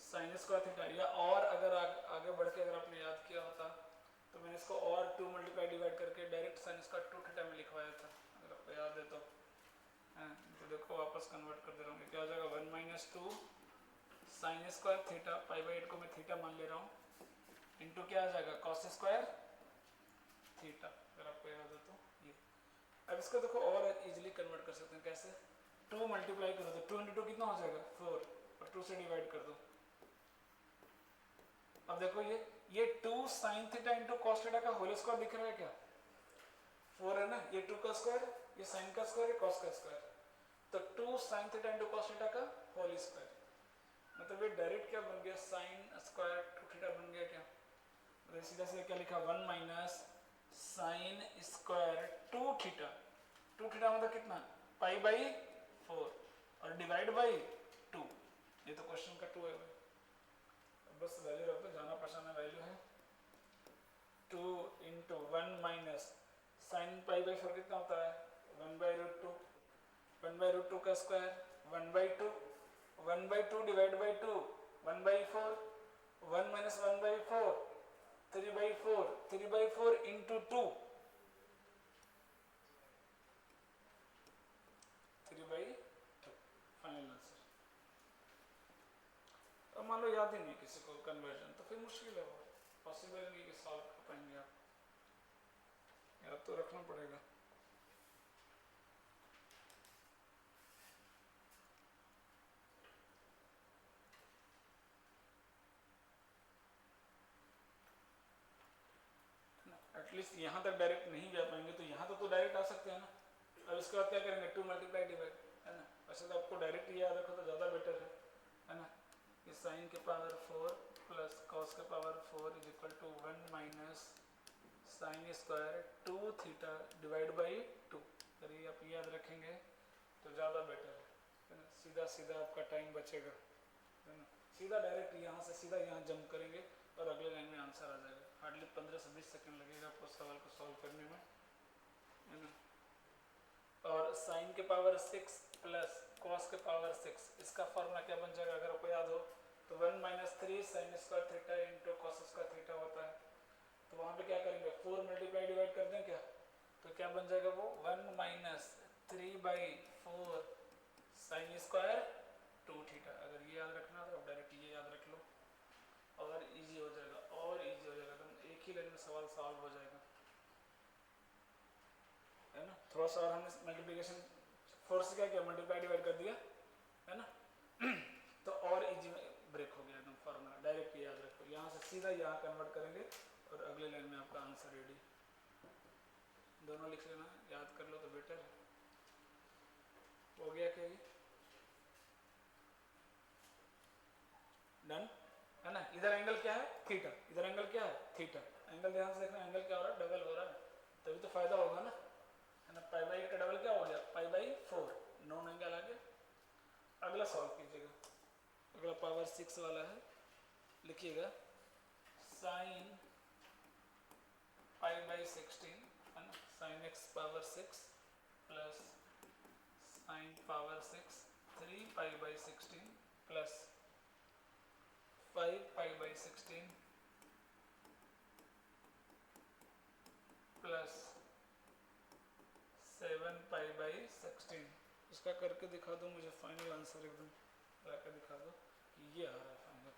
साइन स्क्वायर थीटा। या और अगर आगे बढ़ के अगर आपने याद किया होता तो मैंने इसको और 2 मल्टीप्लाई डिवाइड करके डायरेक्ट साइन स्क्वायर 2 थीटा में लिखवाया था, अगर आपको याद है तो। तो देखो वापस कन्वर्ट कर दे रहा हूँ, क्या हो जाएगा? 1 minus 2 sine square theta pi by 8 को मैं थीटा मान ले रहा हूँ, इंटू क्या आ जाएगा? कॉस स्क्वायर थीटा, अगर आपको याद हो तो ये। अब इसको देखो और इजीली कन्वर्ट कर सकते हैं, कैसे? 2 मल्टीप्लाई करो तो 2 इंटू 2 कितना हो जाएगा? 4, और 2 से डिवाइड कर दो। अब देखो ये 2 sine theta into cos theta का होल स्क्वायर दिख रहा है क्या? 4 है ना, ये 2 का स्क्वायर, ये साइन का स्क्वायर, ये कॉस का स्क्वायर, तो 2 sine theta into cos theta का होल स्क्वायर। मतलब ये डायरेक्ट क्या बन गया? साइन स्क्वायर 2 थीटा बन गया क्या? तो सीधा सीधा क्या लिखा? 1 minus sine square 2 theta. 2 theta मतलब कितना? पाई बाई 4 और डिवाइड बाई 2। ये तो क्वेश्चन का 2 है भाई, बस वैल्यू रख दो, जाना पहचाना वैल्यू है। 2 into 1 minus sine pi by 4 कितना होता है? 1 बाई रूट 2, 1 बाई रूट 2 का square 1 by 2, 1 by 2 divide by 2 1 by 4, 1 minus 1 by 4 3 by 4, 3 by 4 into 2 3 by 2, final answer. अब मान लो याद ही नहीं किसी को कन्वर्जन, तो फिर मुश्किल है, वो पॉसिबल नहीं कि सॉल्व कर पाएंगे आप, याद तो रखना पड़ेगा। एटलीस्ट यहाँ तक डायरेक्ट नहीं जा पाएंगे तो यहाँ तो डायरेक्ट आ सकते हैं ना। अब इसके बाद क्या करेंगे? 2 मल्टीप्लाई डिवाइड, है ना। वैसे तो आपको डायरेक्ट याद रखो तो ज़्यादा बेटर है ना। कि साइन के पावर 4 प्लस कॉस के power 4 is equal to 1 minus sine square 2 theta divide by 2। अगर ये आप याद रखेंगे तो ज़्यादा बेटर है ना। सीधा सीधा आपका टाइम बचेगा, है ना। सीधा डायरेक्ट यहाँ से सीधा यहाँ जंप करेंगे और अगले लाइन में आंसर आ जाएगा। हार्डली 15 से 20 सेकंड लगेगा आपको सवाल को सॉल्व करने में, है ना। और साइन के पावर 6 प्लस कॉस के पावर 6, इसका फॉर्मूला क्या बन जाएगा? अगर आपको याद हो तो 1 minus 3 sine square theta into cos square theta होता है। तो वहाँ पे क्या करेंगे? 4 मल्टीप्लाई डिवाइड कर दें क्या? तो क्या बन जाएगा वो? 1 minus 3 by 4 sign square 2 theta. अगर ये याद रखना तो आप डायरेक्ट ये याद रख लो और इजी हो जाएगा, और इजी हो जाएगा, तो एक ही लाइन में सवाल सॉल्व हो जाएगा, है ना। थोड़ा सा और हमने मल्टीप्लिकेशन 4 से क्या किया? मल्टीप्लाई डिवाइड कर दिया, है ना। तो और इजी में ब्रेक हो गया एकदम फॉर्मूला। डायरेक्ट याद रखो, यहाँ से सीधा यहाँ कन्वर्ट करेंगे और अगले लाइन में आपका आंसर रेडी। दोनों लिख लेना, याद कर लो तो बेटर है। हो गया क्या ये? डन, है ना। इधर एंगल क्या है? थीटा। इधर एंगल क्या है? थीटा। एंगल ध्यान से देखना, एंगल क्या हो रहा है? डबल हो रहा है, तभी तो फायदा होगा ना, है ना। पाई बाई का डबल क्या हो गया? पाई बाई 4, नॉन एंगल आ गया। अगला सॉल्व कीजिएगा। पावर 6 वाला है, लिखिएगा साइन पाई बाई 16 है ना, sine x power 6 plus sine power 6 3 pi by 16 plus 5 pi by 16 plus 7 pi by 16। इसका करके दिखा दो मुझे, फाइनल आंसर एकदम लाकर दिखा दो कि ये आ रहा है फाइनल।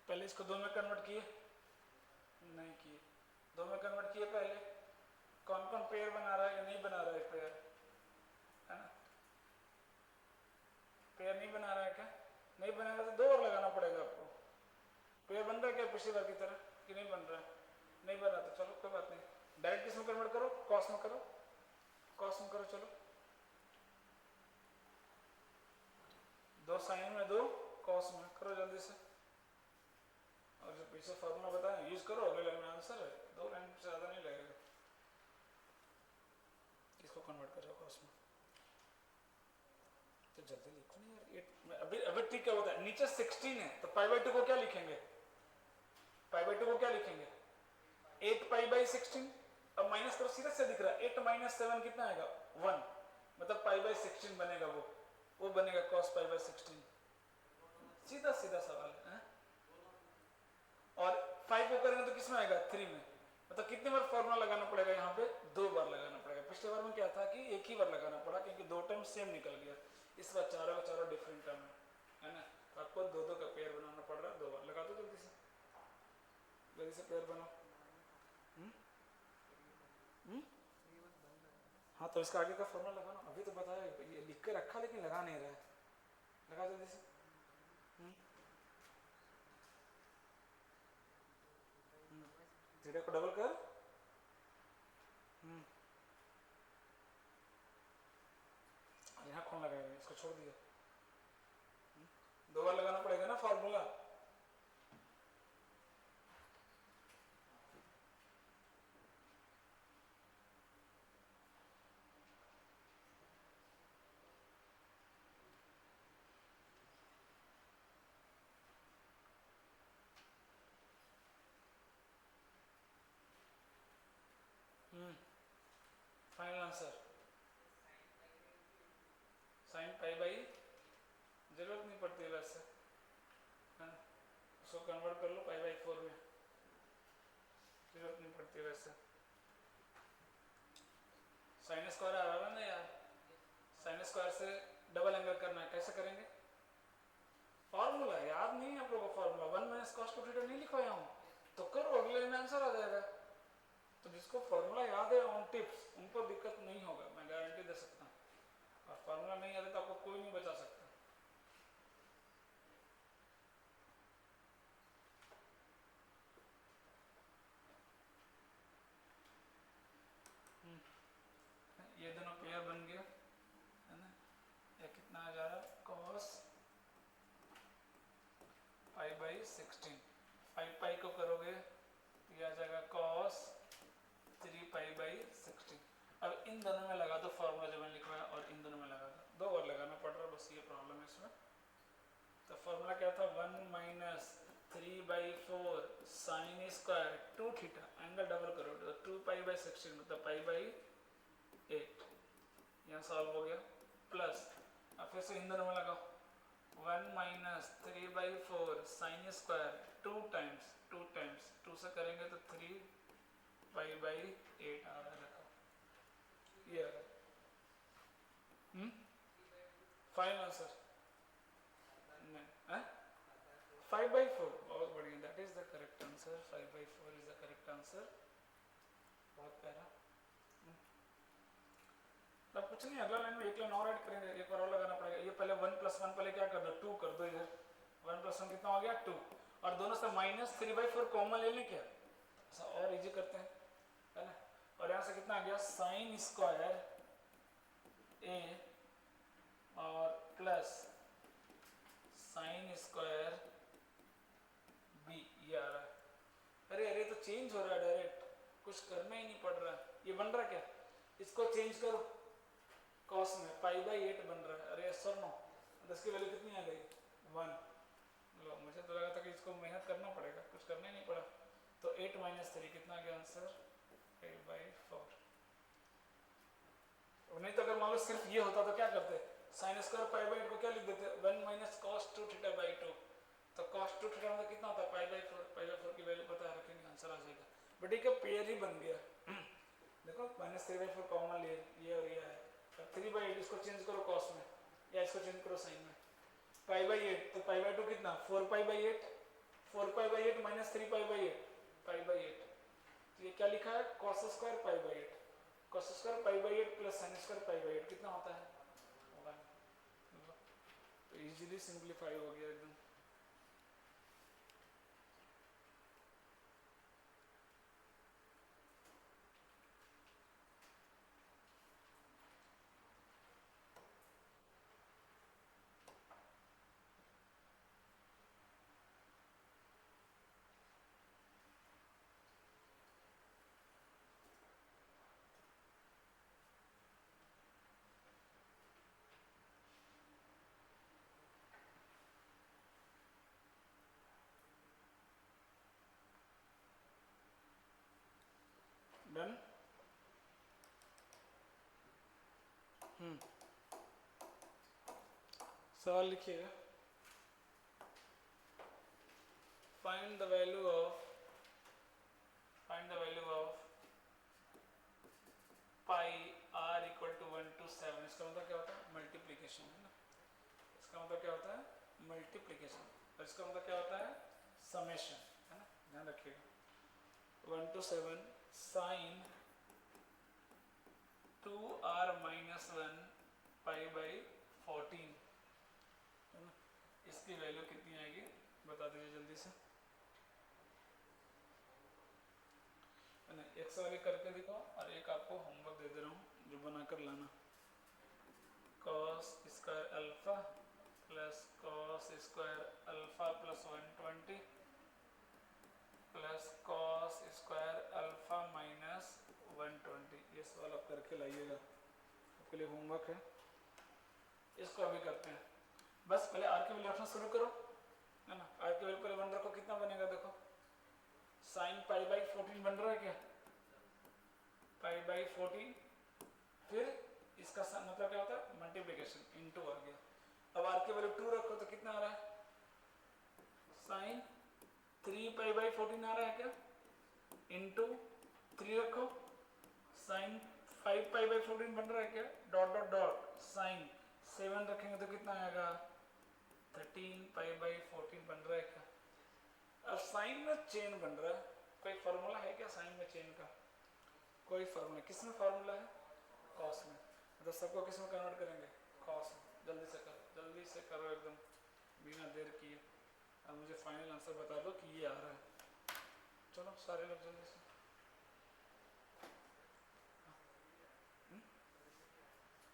पहले इसको दो में कन्वर्ट किए, नहीं किए, दो में कन्वर्ट किए पहले। कौन कौन पेयर बना रहा है या नहीं बना रहा है पेयर, है ना? पेयर नहीं बना रहा है क्या? नहीं बनेगा तो दो और लगाना पड़ेगा आपको। पेयर बन रहा है क्या पिछली बार की तरह कि नहीं बन रहा है? नहीं बन रहा तो चलो कोई बात नहीं, डायरेक्ट किस में कन्वर्ट करो, कॉस में करो, कॉस में करो। चलो दो साइन में दो कॉस में करो जल्दी से, और जो पीछे फॉर्मूला बताया यूज करो, अगले लाइन में आंसर है, दो लाइन से ज़्यादा नहीं लगेगा। इसको कन्वर्ट करो कॉस में, तो जल्दी लिखो नहीं यार। अभी अभी ठीक क्या होता है, नीचे 16 है तो पाई बाई 2 को क्या लिखेंगे, पाई बाई 2 को क्या लिखेंगे 8 पाई बाई 16। अब माइनस करो, सीधा से दिख रहा है 8 माइनस 7 कितना आएगा 1, मतलब पाई बाई 16 बनेगा, वो बनेगा कॉस पाई बाई 16। सीधा सीधा सवाल है। और 5 को करेंगे तो किसमें आएगा 3 में, मतलब कितनी बार फॉर्मूला लगाना पड़ेगा यहाँ पे, 2 बार लगाना पड़ेगा। पिछले बार में क्या था कि एक ही बार लगाना पड़ा क्योंकि दो टर्म सेम निकल गया, इस बार चारों का चारों डिफरेंट टर्म है ना, तो आपको दो दो का पेयर बनाना पड़ रहा है, 2 बार लगा दो जल्दी से, जल्दी से पेयर बनाओ। हाँ तो इसका आगे का फॉर्मूला लगाना, अभी तो बताया, ये लिख के रखा लेकिन लगा नहीं रहा है, लगा जल्दी से। थीटा को डबल कर, यहाँ कौन लगाएगा, इसको छोड़ दिया। 2 बार लगाना पड़ेगा ना formula. Final answer sine pi by, जरूरत नहीं पड़ती वैसे, है ना, उसको कन्वर्ट कर लो पाई बाई 4 में, जरूरत नहीं पड़ती वैसे। साइन स्क्वायर आ रहा है ना यार, साइन स्क्वायर से डबल एंगल करना है, कैसे करेंगे, फॉर्मूला याद नहीं है आप लोगों को, formula 1 minus cos two theta नहीं लिखवाया हूँ, तो करो अगले में आंसर आ जाएगा। तो जिसको फॉर्मूला याद है ऑन टिप्स उनको दिक्कत नहीं होगा, मैं गारंटी दे सकता हूँ, और फॉर्मूला नहीं आता तो आपको कोई नहीं बचा सकता। ये दोनों पेयर बन गया है ना, ये कितना आ जा रहा है कॉस पाई बाई 16, 5 पाई को करोगे तो ये आ जाएगा कॉस 3 पाई बाई 16। अब इन दोनों में लगा दो फॉर्मूला जो मैंने लिखवाया, और इन दोनों में लगा दो, 2 बार लगाना पड़ रहा है, बस ये प्रॉब्लम है इसमें। तो फॉर्मूला क्या था, 1 minus 3 by 4 sign square 2 theta, angle double करो तो 2 पाई बाई 16 मतलब पाई बाई 8, यहाँ सॉल्व हो गया, प्लस अब फिर से इन दोनों में लगाओ 1 minus 3 by 4 sign square 2 times 2 से करेंगे तो 3 पाई बाई 8 आ रहा है, रखो ये आ रहा है। फाइनल आंसर नहीं है 5 बाई 4, बहुत बढ़िया, that is the correct answer. Answer 5/4 is the correct answer. बहुत प्यारा। अब कुछ नहीं, अगला लाइन में एक लाइन और ऐड करेंगे, एक बार और लगाना पड़ेगा। ये पहले 1 + 1 पहले क्या कर दो, 2 कर दो इधर। 1 + 1 कितना हो गया 2, और दोनों से -3/4 कॉमन ले लें क्या, ऐसा और इजी करते हैं, है ना। और यहाँ से कितना आ गया sin स्क्वायर a और प्लस sin स्क्वायर b, ये आ रहा है। अरे अरे तो चेंज हो रहा है डायरेक्ट, कुछ करना ही नहीं पड़ रहा है। ये बन रहा क्या, इसको चेंज करो कॉस में, π/8 बन रहा है। अरे सर नो, 10 की वैल्यू कितनी आ गई 1। लो मुझे तो लगा था कि इसको मेहनत करना पड़ेगा, कुछ करना ही नहीं पड़ा। तो 8 - 3 कितना आ गया आंसर 8/4। नहीं तो अगर मान लो सिर्फ ये होता तो क्या करते, sin स्क्वायर π/8 को क्या लिख देते 1 - cos 2θ/2। तो cos 2θ मतलब कितना होता है π/4, π/4 की वैल्यू पता है रखेंगे आंसर आ जाएगा। बट एक पेयर ही बन गया देखो, -3/4 कॉमन लिए, ये और ये है। 3/8 इसको चेंज करो cos में, या इसको चेंज करो sin में। π/8 तो π/2 कितना 4π/8, 4π/8 - 3π/8 π/8। तो ये क्या लिखा है cos square π/8, cos square π/8 plus sin square π/8 कितना होता है 1। तो इजीली सिंपलीफाई हो गया एकदम। डन। सवाल लिखिएगा, find the value of pi r = 1 to 7। इसका मतलब क्या होता है मल्टीप्लिकेशन, है ना। इसका मतलब क्या होता है मल्टीप्लिकेशन, और इसका मतलब क्या होता है समेशन, है ना, ध्यान रखिएगा। 1 to 7 sin 2r - 1 π/14, है ना। इसकी वैल्यू कितनी आएगी बता दीजिए जल्दी से, है ना। एक सवाल करके दिखाओ, और एक आपको होमवर्क दे दे रहा हूँ जो बनाकर लाना। cos square alpha plus cos square alpha plus 120 plus cos square alpha minus 120। ये सवाल आप करके लाइएगा, आपके लिए होमवर्क है। इसको अभी करते हैं, बस पहले आर की वैल्यू रखना शुरू करो, है ना। आर की वैल्यू पहले 1 रखो, कितना बनेगा देखो, sin π/14 बन रहा है क्या, π/14। फिर इसका मतलब क्या होता है मल्टीप्लिकेशन, इनटू आ गया। अब आर की वैल्यू 2 रखो तो कितना आ रहा है sin 3π/14 आ रहा है क्या, इनटू 3 रखो sin 5π/14 बन रहा है क्या, डॉट डॉट डॉट sin 7 रखेंगे तो कितना आएगा 13π/14 बन रहा है क्या। अब साइन में चेन बन रहा है, कोई फार्मूला है क्या साइन में चेन का, कोई फार्मूला, किस में फार्मूला है कॉस में। तो सबको किस में कन्वर्ट करेंगे कॉस में। जल्दी से करो, जल्दी से करो एकदम बिना देर किए। अब मुझे फाइनल आंसर बता दो कि ये आ रहा है। चलो सारे लोग जल्दी से,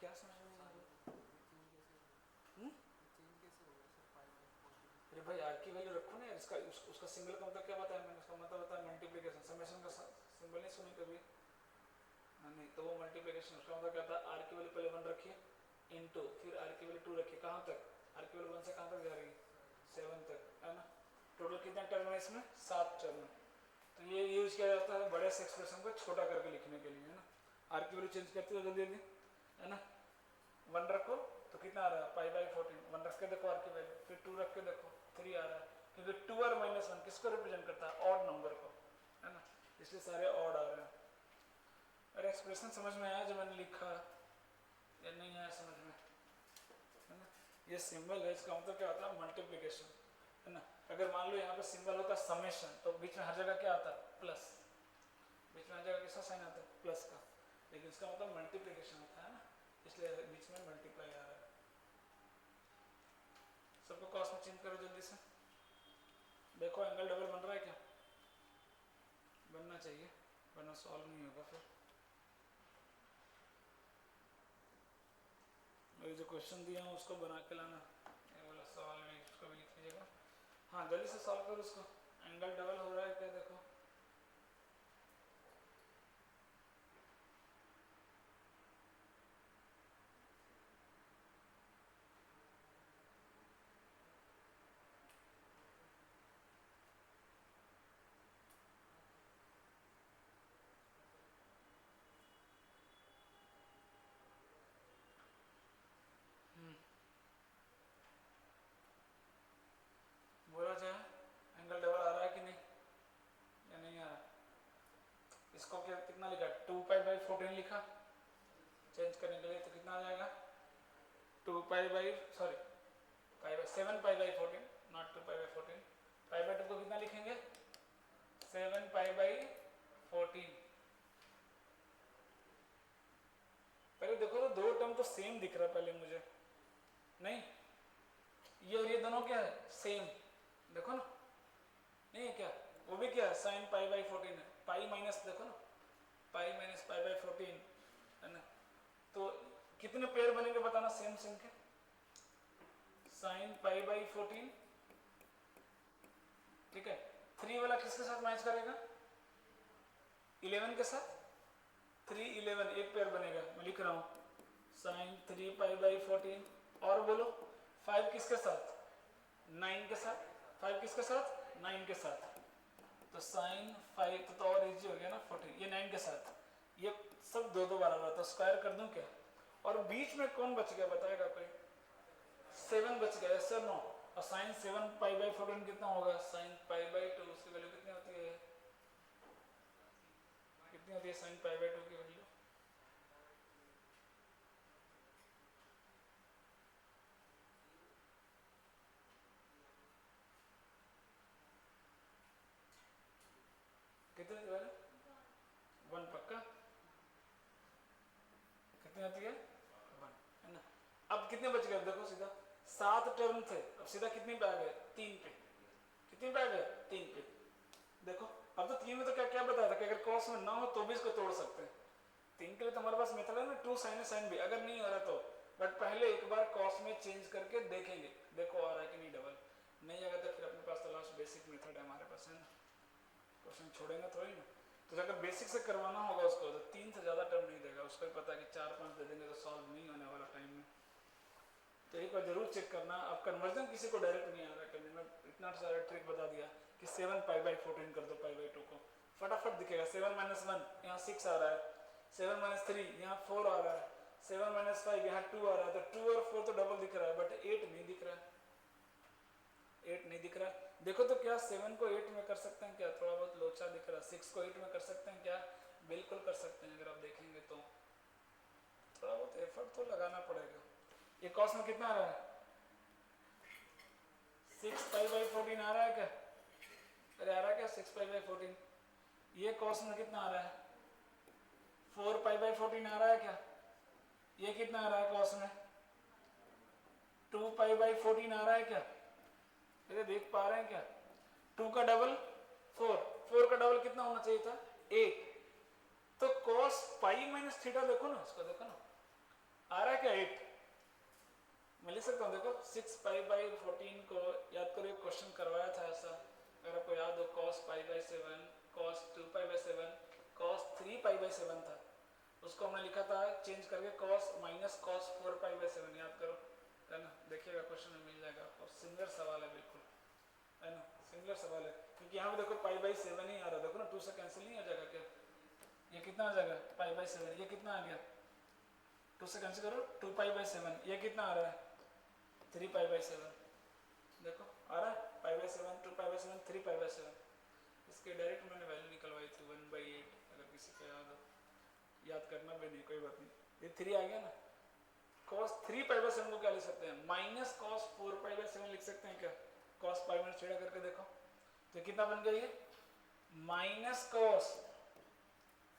क्या समझ रहे हैं। अरे भाई आर की वैल्यू रखो ना यार, इसका उसका सिंबल का मतलब क्या बताया मैंने, उसका मतलब बताया मल्टीप्लिकेशन। समेशन का सिंबल नहीं सुनी कभी, नहीं तो वो मल्टीप्लिकेशन। उसका मतलब क्या था, आर की वैल्यू पहले 1 रखिए इनटू, फिर आर की वैल्यू 2 रखिए, कहाँ तक आर की वैल्यू 1 से कहाँ तक जा रही है 7 तक, है ना। टोटल कितना टर्म है इसमें 7 टर्म। तो ये यूज किया जाता है बड़े से एक्सप्रेशन को छोटा करके लिखने के लिए, है ना। आर की वैल्यू चेंज करते हो जल्दी जल्दी, है ना। 1 रखो तो कितना आ रहा है π/14, 1 रख के देखो आर की वैल्यू, फिर 2 रख के देखो 3 आ रहा है, क्योंकि 2 और -1 किसको रिप्रेजेंट करता है ऑड नंबर को, है ना, इसलिए सारे ऑड आ रहे हैं। अरे एक्सप्रेशन समझ में आया जो मैंने लिखा या नहीं आया समझ में, है ना। ये सिंबल है, इसका मतलब क्या होता है मल्टीप्लिकेशन, है ना। अगर मान लो यहाँ पे सिंबल होता समेशन तो बीच में हर जगह क्या आता है प्लस, बीच में हर जगह किसका साइन आता है प्लस का, लेकिन इसका मतलब मल्टीप्लिकेशन होता है ना, इसलिए बीच में मल्टीप्लाई आ रहा है। सबको कॉस में चेंज करो जल्दी से, देखो एंगल डबल बन रहा है क्या, बनना चाहिए वरना सॉल्व नहीं होगा फिर। और जो क्वेश्चन दिया हूँ उसको बना के लाना, ये वाला सवाल में इसको भी लिख लीजिएगा। हाँ जल्दी से सॉल्व करो उसको, एंगल डबल हो रहा है क्या देखो। बोला जाए एंगल डबल आ रहा है कि नहीं या नहीं आ रहा। इसको क्या कितना लिखा 2π/14 लिखा, चेंज करने के लिए तो कितना आ जाएगा 7π/14 नॉट 2π/14, π/2 को कितना लिखेंगे 7π/14। पहले देखो तो दो टर्म तो सेम दिख रहा है पहले मुझे, नहीं ये और ये दोनों क्या है सेम, देखो ना नहीं है क्या, वो भी क्या है sin π/14 है, पाई माइनस देखो ना पाई माइनस π/14 है ना, तो कितने पेयर बनेंगे बताना सेम सेम के, sin π/14 ठीक है, 3 वाला किसके साथ मैच करेगा 11 के साथ, 3 11 एक पेयर बनेगा, मैं लिख रहा हूँ sin 3π/14, और बोलो 5 किसके साथ 9 के साथ, 5 किसके साथ 9 के साथ, तो sin 5 तो और इजी हो गया ना 14, ये 9 के साथ, ये सब दो दो बराबर, तो स्क्वायर कर दूं क्या, और बीच में कौन बच गया बताएगा कोई, 7 बच गया सर नो, और sin 7π/14 कितना होगा sin π/2, उसकी वैल्यू कितनी होती है, कितनी होती है sin π/2 की वैल्यू, कितनी वैल्यू 1 पक्का, कितनी आती है 1 है ना। अब कितने बच गए देखो सीधा 7 टर्म थे, अब सीधा कितनी पे आ गए 3 पे, कितनी पे आ गए 3 पे, देखो अब तो 3 में तो क्या क्या बताया था कि अगर कॉस में ना हो तो भी इसको तोड़ सकते हैं, 3 के लिए तो हमारे पास मेथड है ना 2 sin sin b, अगर नहीं हो रहा तो, बट पहले एक बार कॉस में चेंज करके देखेंगे देखो आ रहा है कि नहीं डबल, नहीं आएगा तो फिर अपने पास तो लास्ट बेसिक मेथड है हमारे पास है ना, क्वेश्चन छोड़ेंगे थोड़ी ना, तो अगर बेसिक से करवाना होगा उसको तो 3 से ज़्यादा टर्म नहीं देगा, उसको भी पता है कि 4-5 दे देंगे तो सॉल्व नहीं होने वाला टाइम में, तो एक बार जरूर चेक करना। अब कन्वर्जन किसी को डायरेक्ट नहीं आ रहा करने में, इतना सारा ट्रिक बता दिया कि 7π/14 कर दो π/2 को, फटाफट दिखेगा 7 - 1 यहाँ 6 आ रहा है, 7 - 3 यहाँ 4 आ रहा है, 7 - 5 यहाँ 2 आ रहा है, तो 2 और 4 तो डबल दिख रहा है बट 8 नहीं दिख रहा है, 8 नहीं दिख रहा है, देखो तो क्या 7 को 8 में कर सकते हैं क्या, थोड़ा बहुत लोचा दिख रहा है, 6 को 8 में कर सकते हैं क्या, बिल्कुल कर सकते हैं, अगर आप देखेंगे तो थोड़ा बहुत एफर्ट तो लगाना पड़ेगा। ये कॉस में कितना आ रहा है 6π/14 आ रहा है क्या, अरे आ रहा है क्या 6π/14, ये कॉस में कितना आ रहा है 4π/14 आ रहा है क्या, ये कितना आ रहा है कॉस में 2π/14 आ रहा है क्या, अरे देख पा रहे हैं क्या, 2 का डबल 4, 4 का डबल कितना होना चाहिए था 8, तो cos π - थीटा देखो ना, उसको देखो ना आ रहा है क्या 8, मैं लिख सकता हूँ देखो 6π/14 को याद करो, एक क्वेश्चन करवाया था ऐसा अगर आपको याद हो, cos π/7, cos 2π/7, cos 3π/7 था, उसको हमने लिखा था चेंज करके cos - cos 4π/7, याद करो है ना, देखिएगा क्वेश्चन में मिल जाएगा आपको, सिमिलर सवाल है बिल्कुल है ना, सिमिलर सवाल है, क्योंकि यहाँ पे देखो π/7 ही आ रहा है, देखो ना 2 से कैंसिल नहीं हो जाएगा क्या, ये कितना आ जाएगा π/7, ये कितना आ गया 2 से कैंसिल करो 2π/7, ये कितना आ रहा है 3π/7, देखो आ रहा है π/7 2π/7 3π/7, इसके डायरेक्ट मैंने वैल्यू निकलवाई थी 1/8, अगर किसी को याद हो, याद करना भी नहीं कोई बात नहीं, ये 3 आ गया ना, cos 3π/7 को क्या लिख सकते हैं -cos 4π/7 लिख सकते हैं क्या, कॉस पाई माइनस थीटा करके देखो तो कितना बन गया ये माइनस कॉस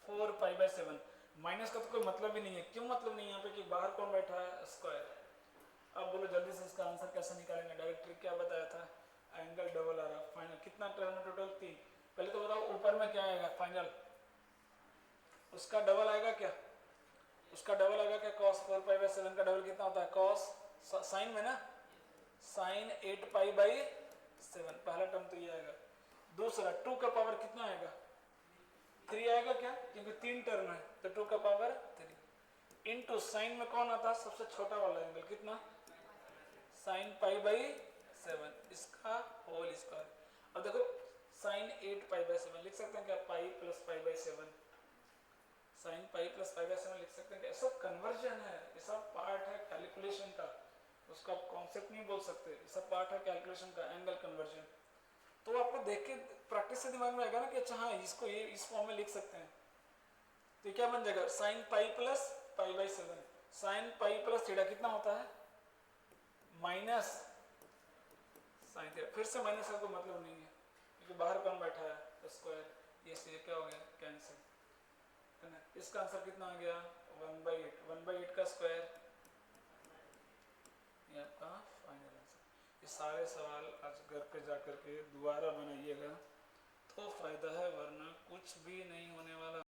4π/7। माइनस का तो कोई मतलब ही नहीं है। क्यों मतलब नहीं है यहाँ पे कि बाहर कौन बैठा है स्क्वायर। अब बोलो जल्दी से इसका आंसर कैसे निकालेंगे। डायरेक्ट ट्रिक क्या बताया था एंगल डबल आ रहा फाइनल कितना टर्म है टोटल 3। पहले तो बताओ ऊपर में क्या आएगा फाइनल उसका डबल आएगा क्या उसका डबल आएगा क्या cos 4π/7 का डबल कितना होता है cos साइन में ना साइन 8π/7 पहला टर्म तो ये आएगा। दूसरा 2 का पावर कितना आएगा 3 आएगा क्या क्योंकि 3 टर्म है तो 2 का पावर 3 इनटू साइन में कौन आता है सबसे छोटा वाला एंगल कितना साइन π/7 इसका होल स्क्वायर। अब देखो साइन 8π/7 लिख सकते हैं क्या pi plus π/7 sine pi plus π/7 लिख सकते हैं। सब कन्वर्जन है ये सब पार्ट है कैलकुलेशन का उसका आप कॉन्सेप्ट नहीं बोल सकते ये सब पार्ट है कैलकुलेशन का एंगल कन्वर्जन। तो आपको देख के प्रैक्टिस से दिमाग में आएगा ना कि अच्छा हाँ इसको ये इस फॉर्म में लिख सकते हैं। तो क्या बन जाएगा sine pi plus π/7 sine pi plus theta कितना होता है माइनस साइन थीटा। फिर से माइनस का कोई मतलब नहीं है क्योंकि बाहर कौन बैठा है स्क्वायर ये क्या हो गया कैंसिल है ना। इसका आंसर कितना आ गया 1/8 का स्क्वायर ये आपका फाइनल आंसर। ये सारे सवाल आज घर पे जा करके दोबारा बनाइएगा तो फायदा है वरना कुछ भी नहीं होने वाला।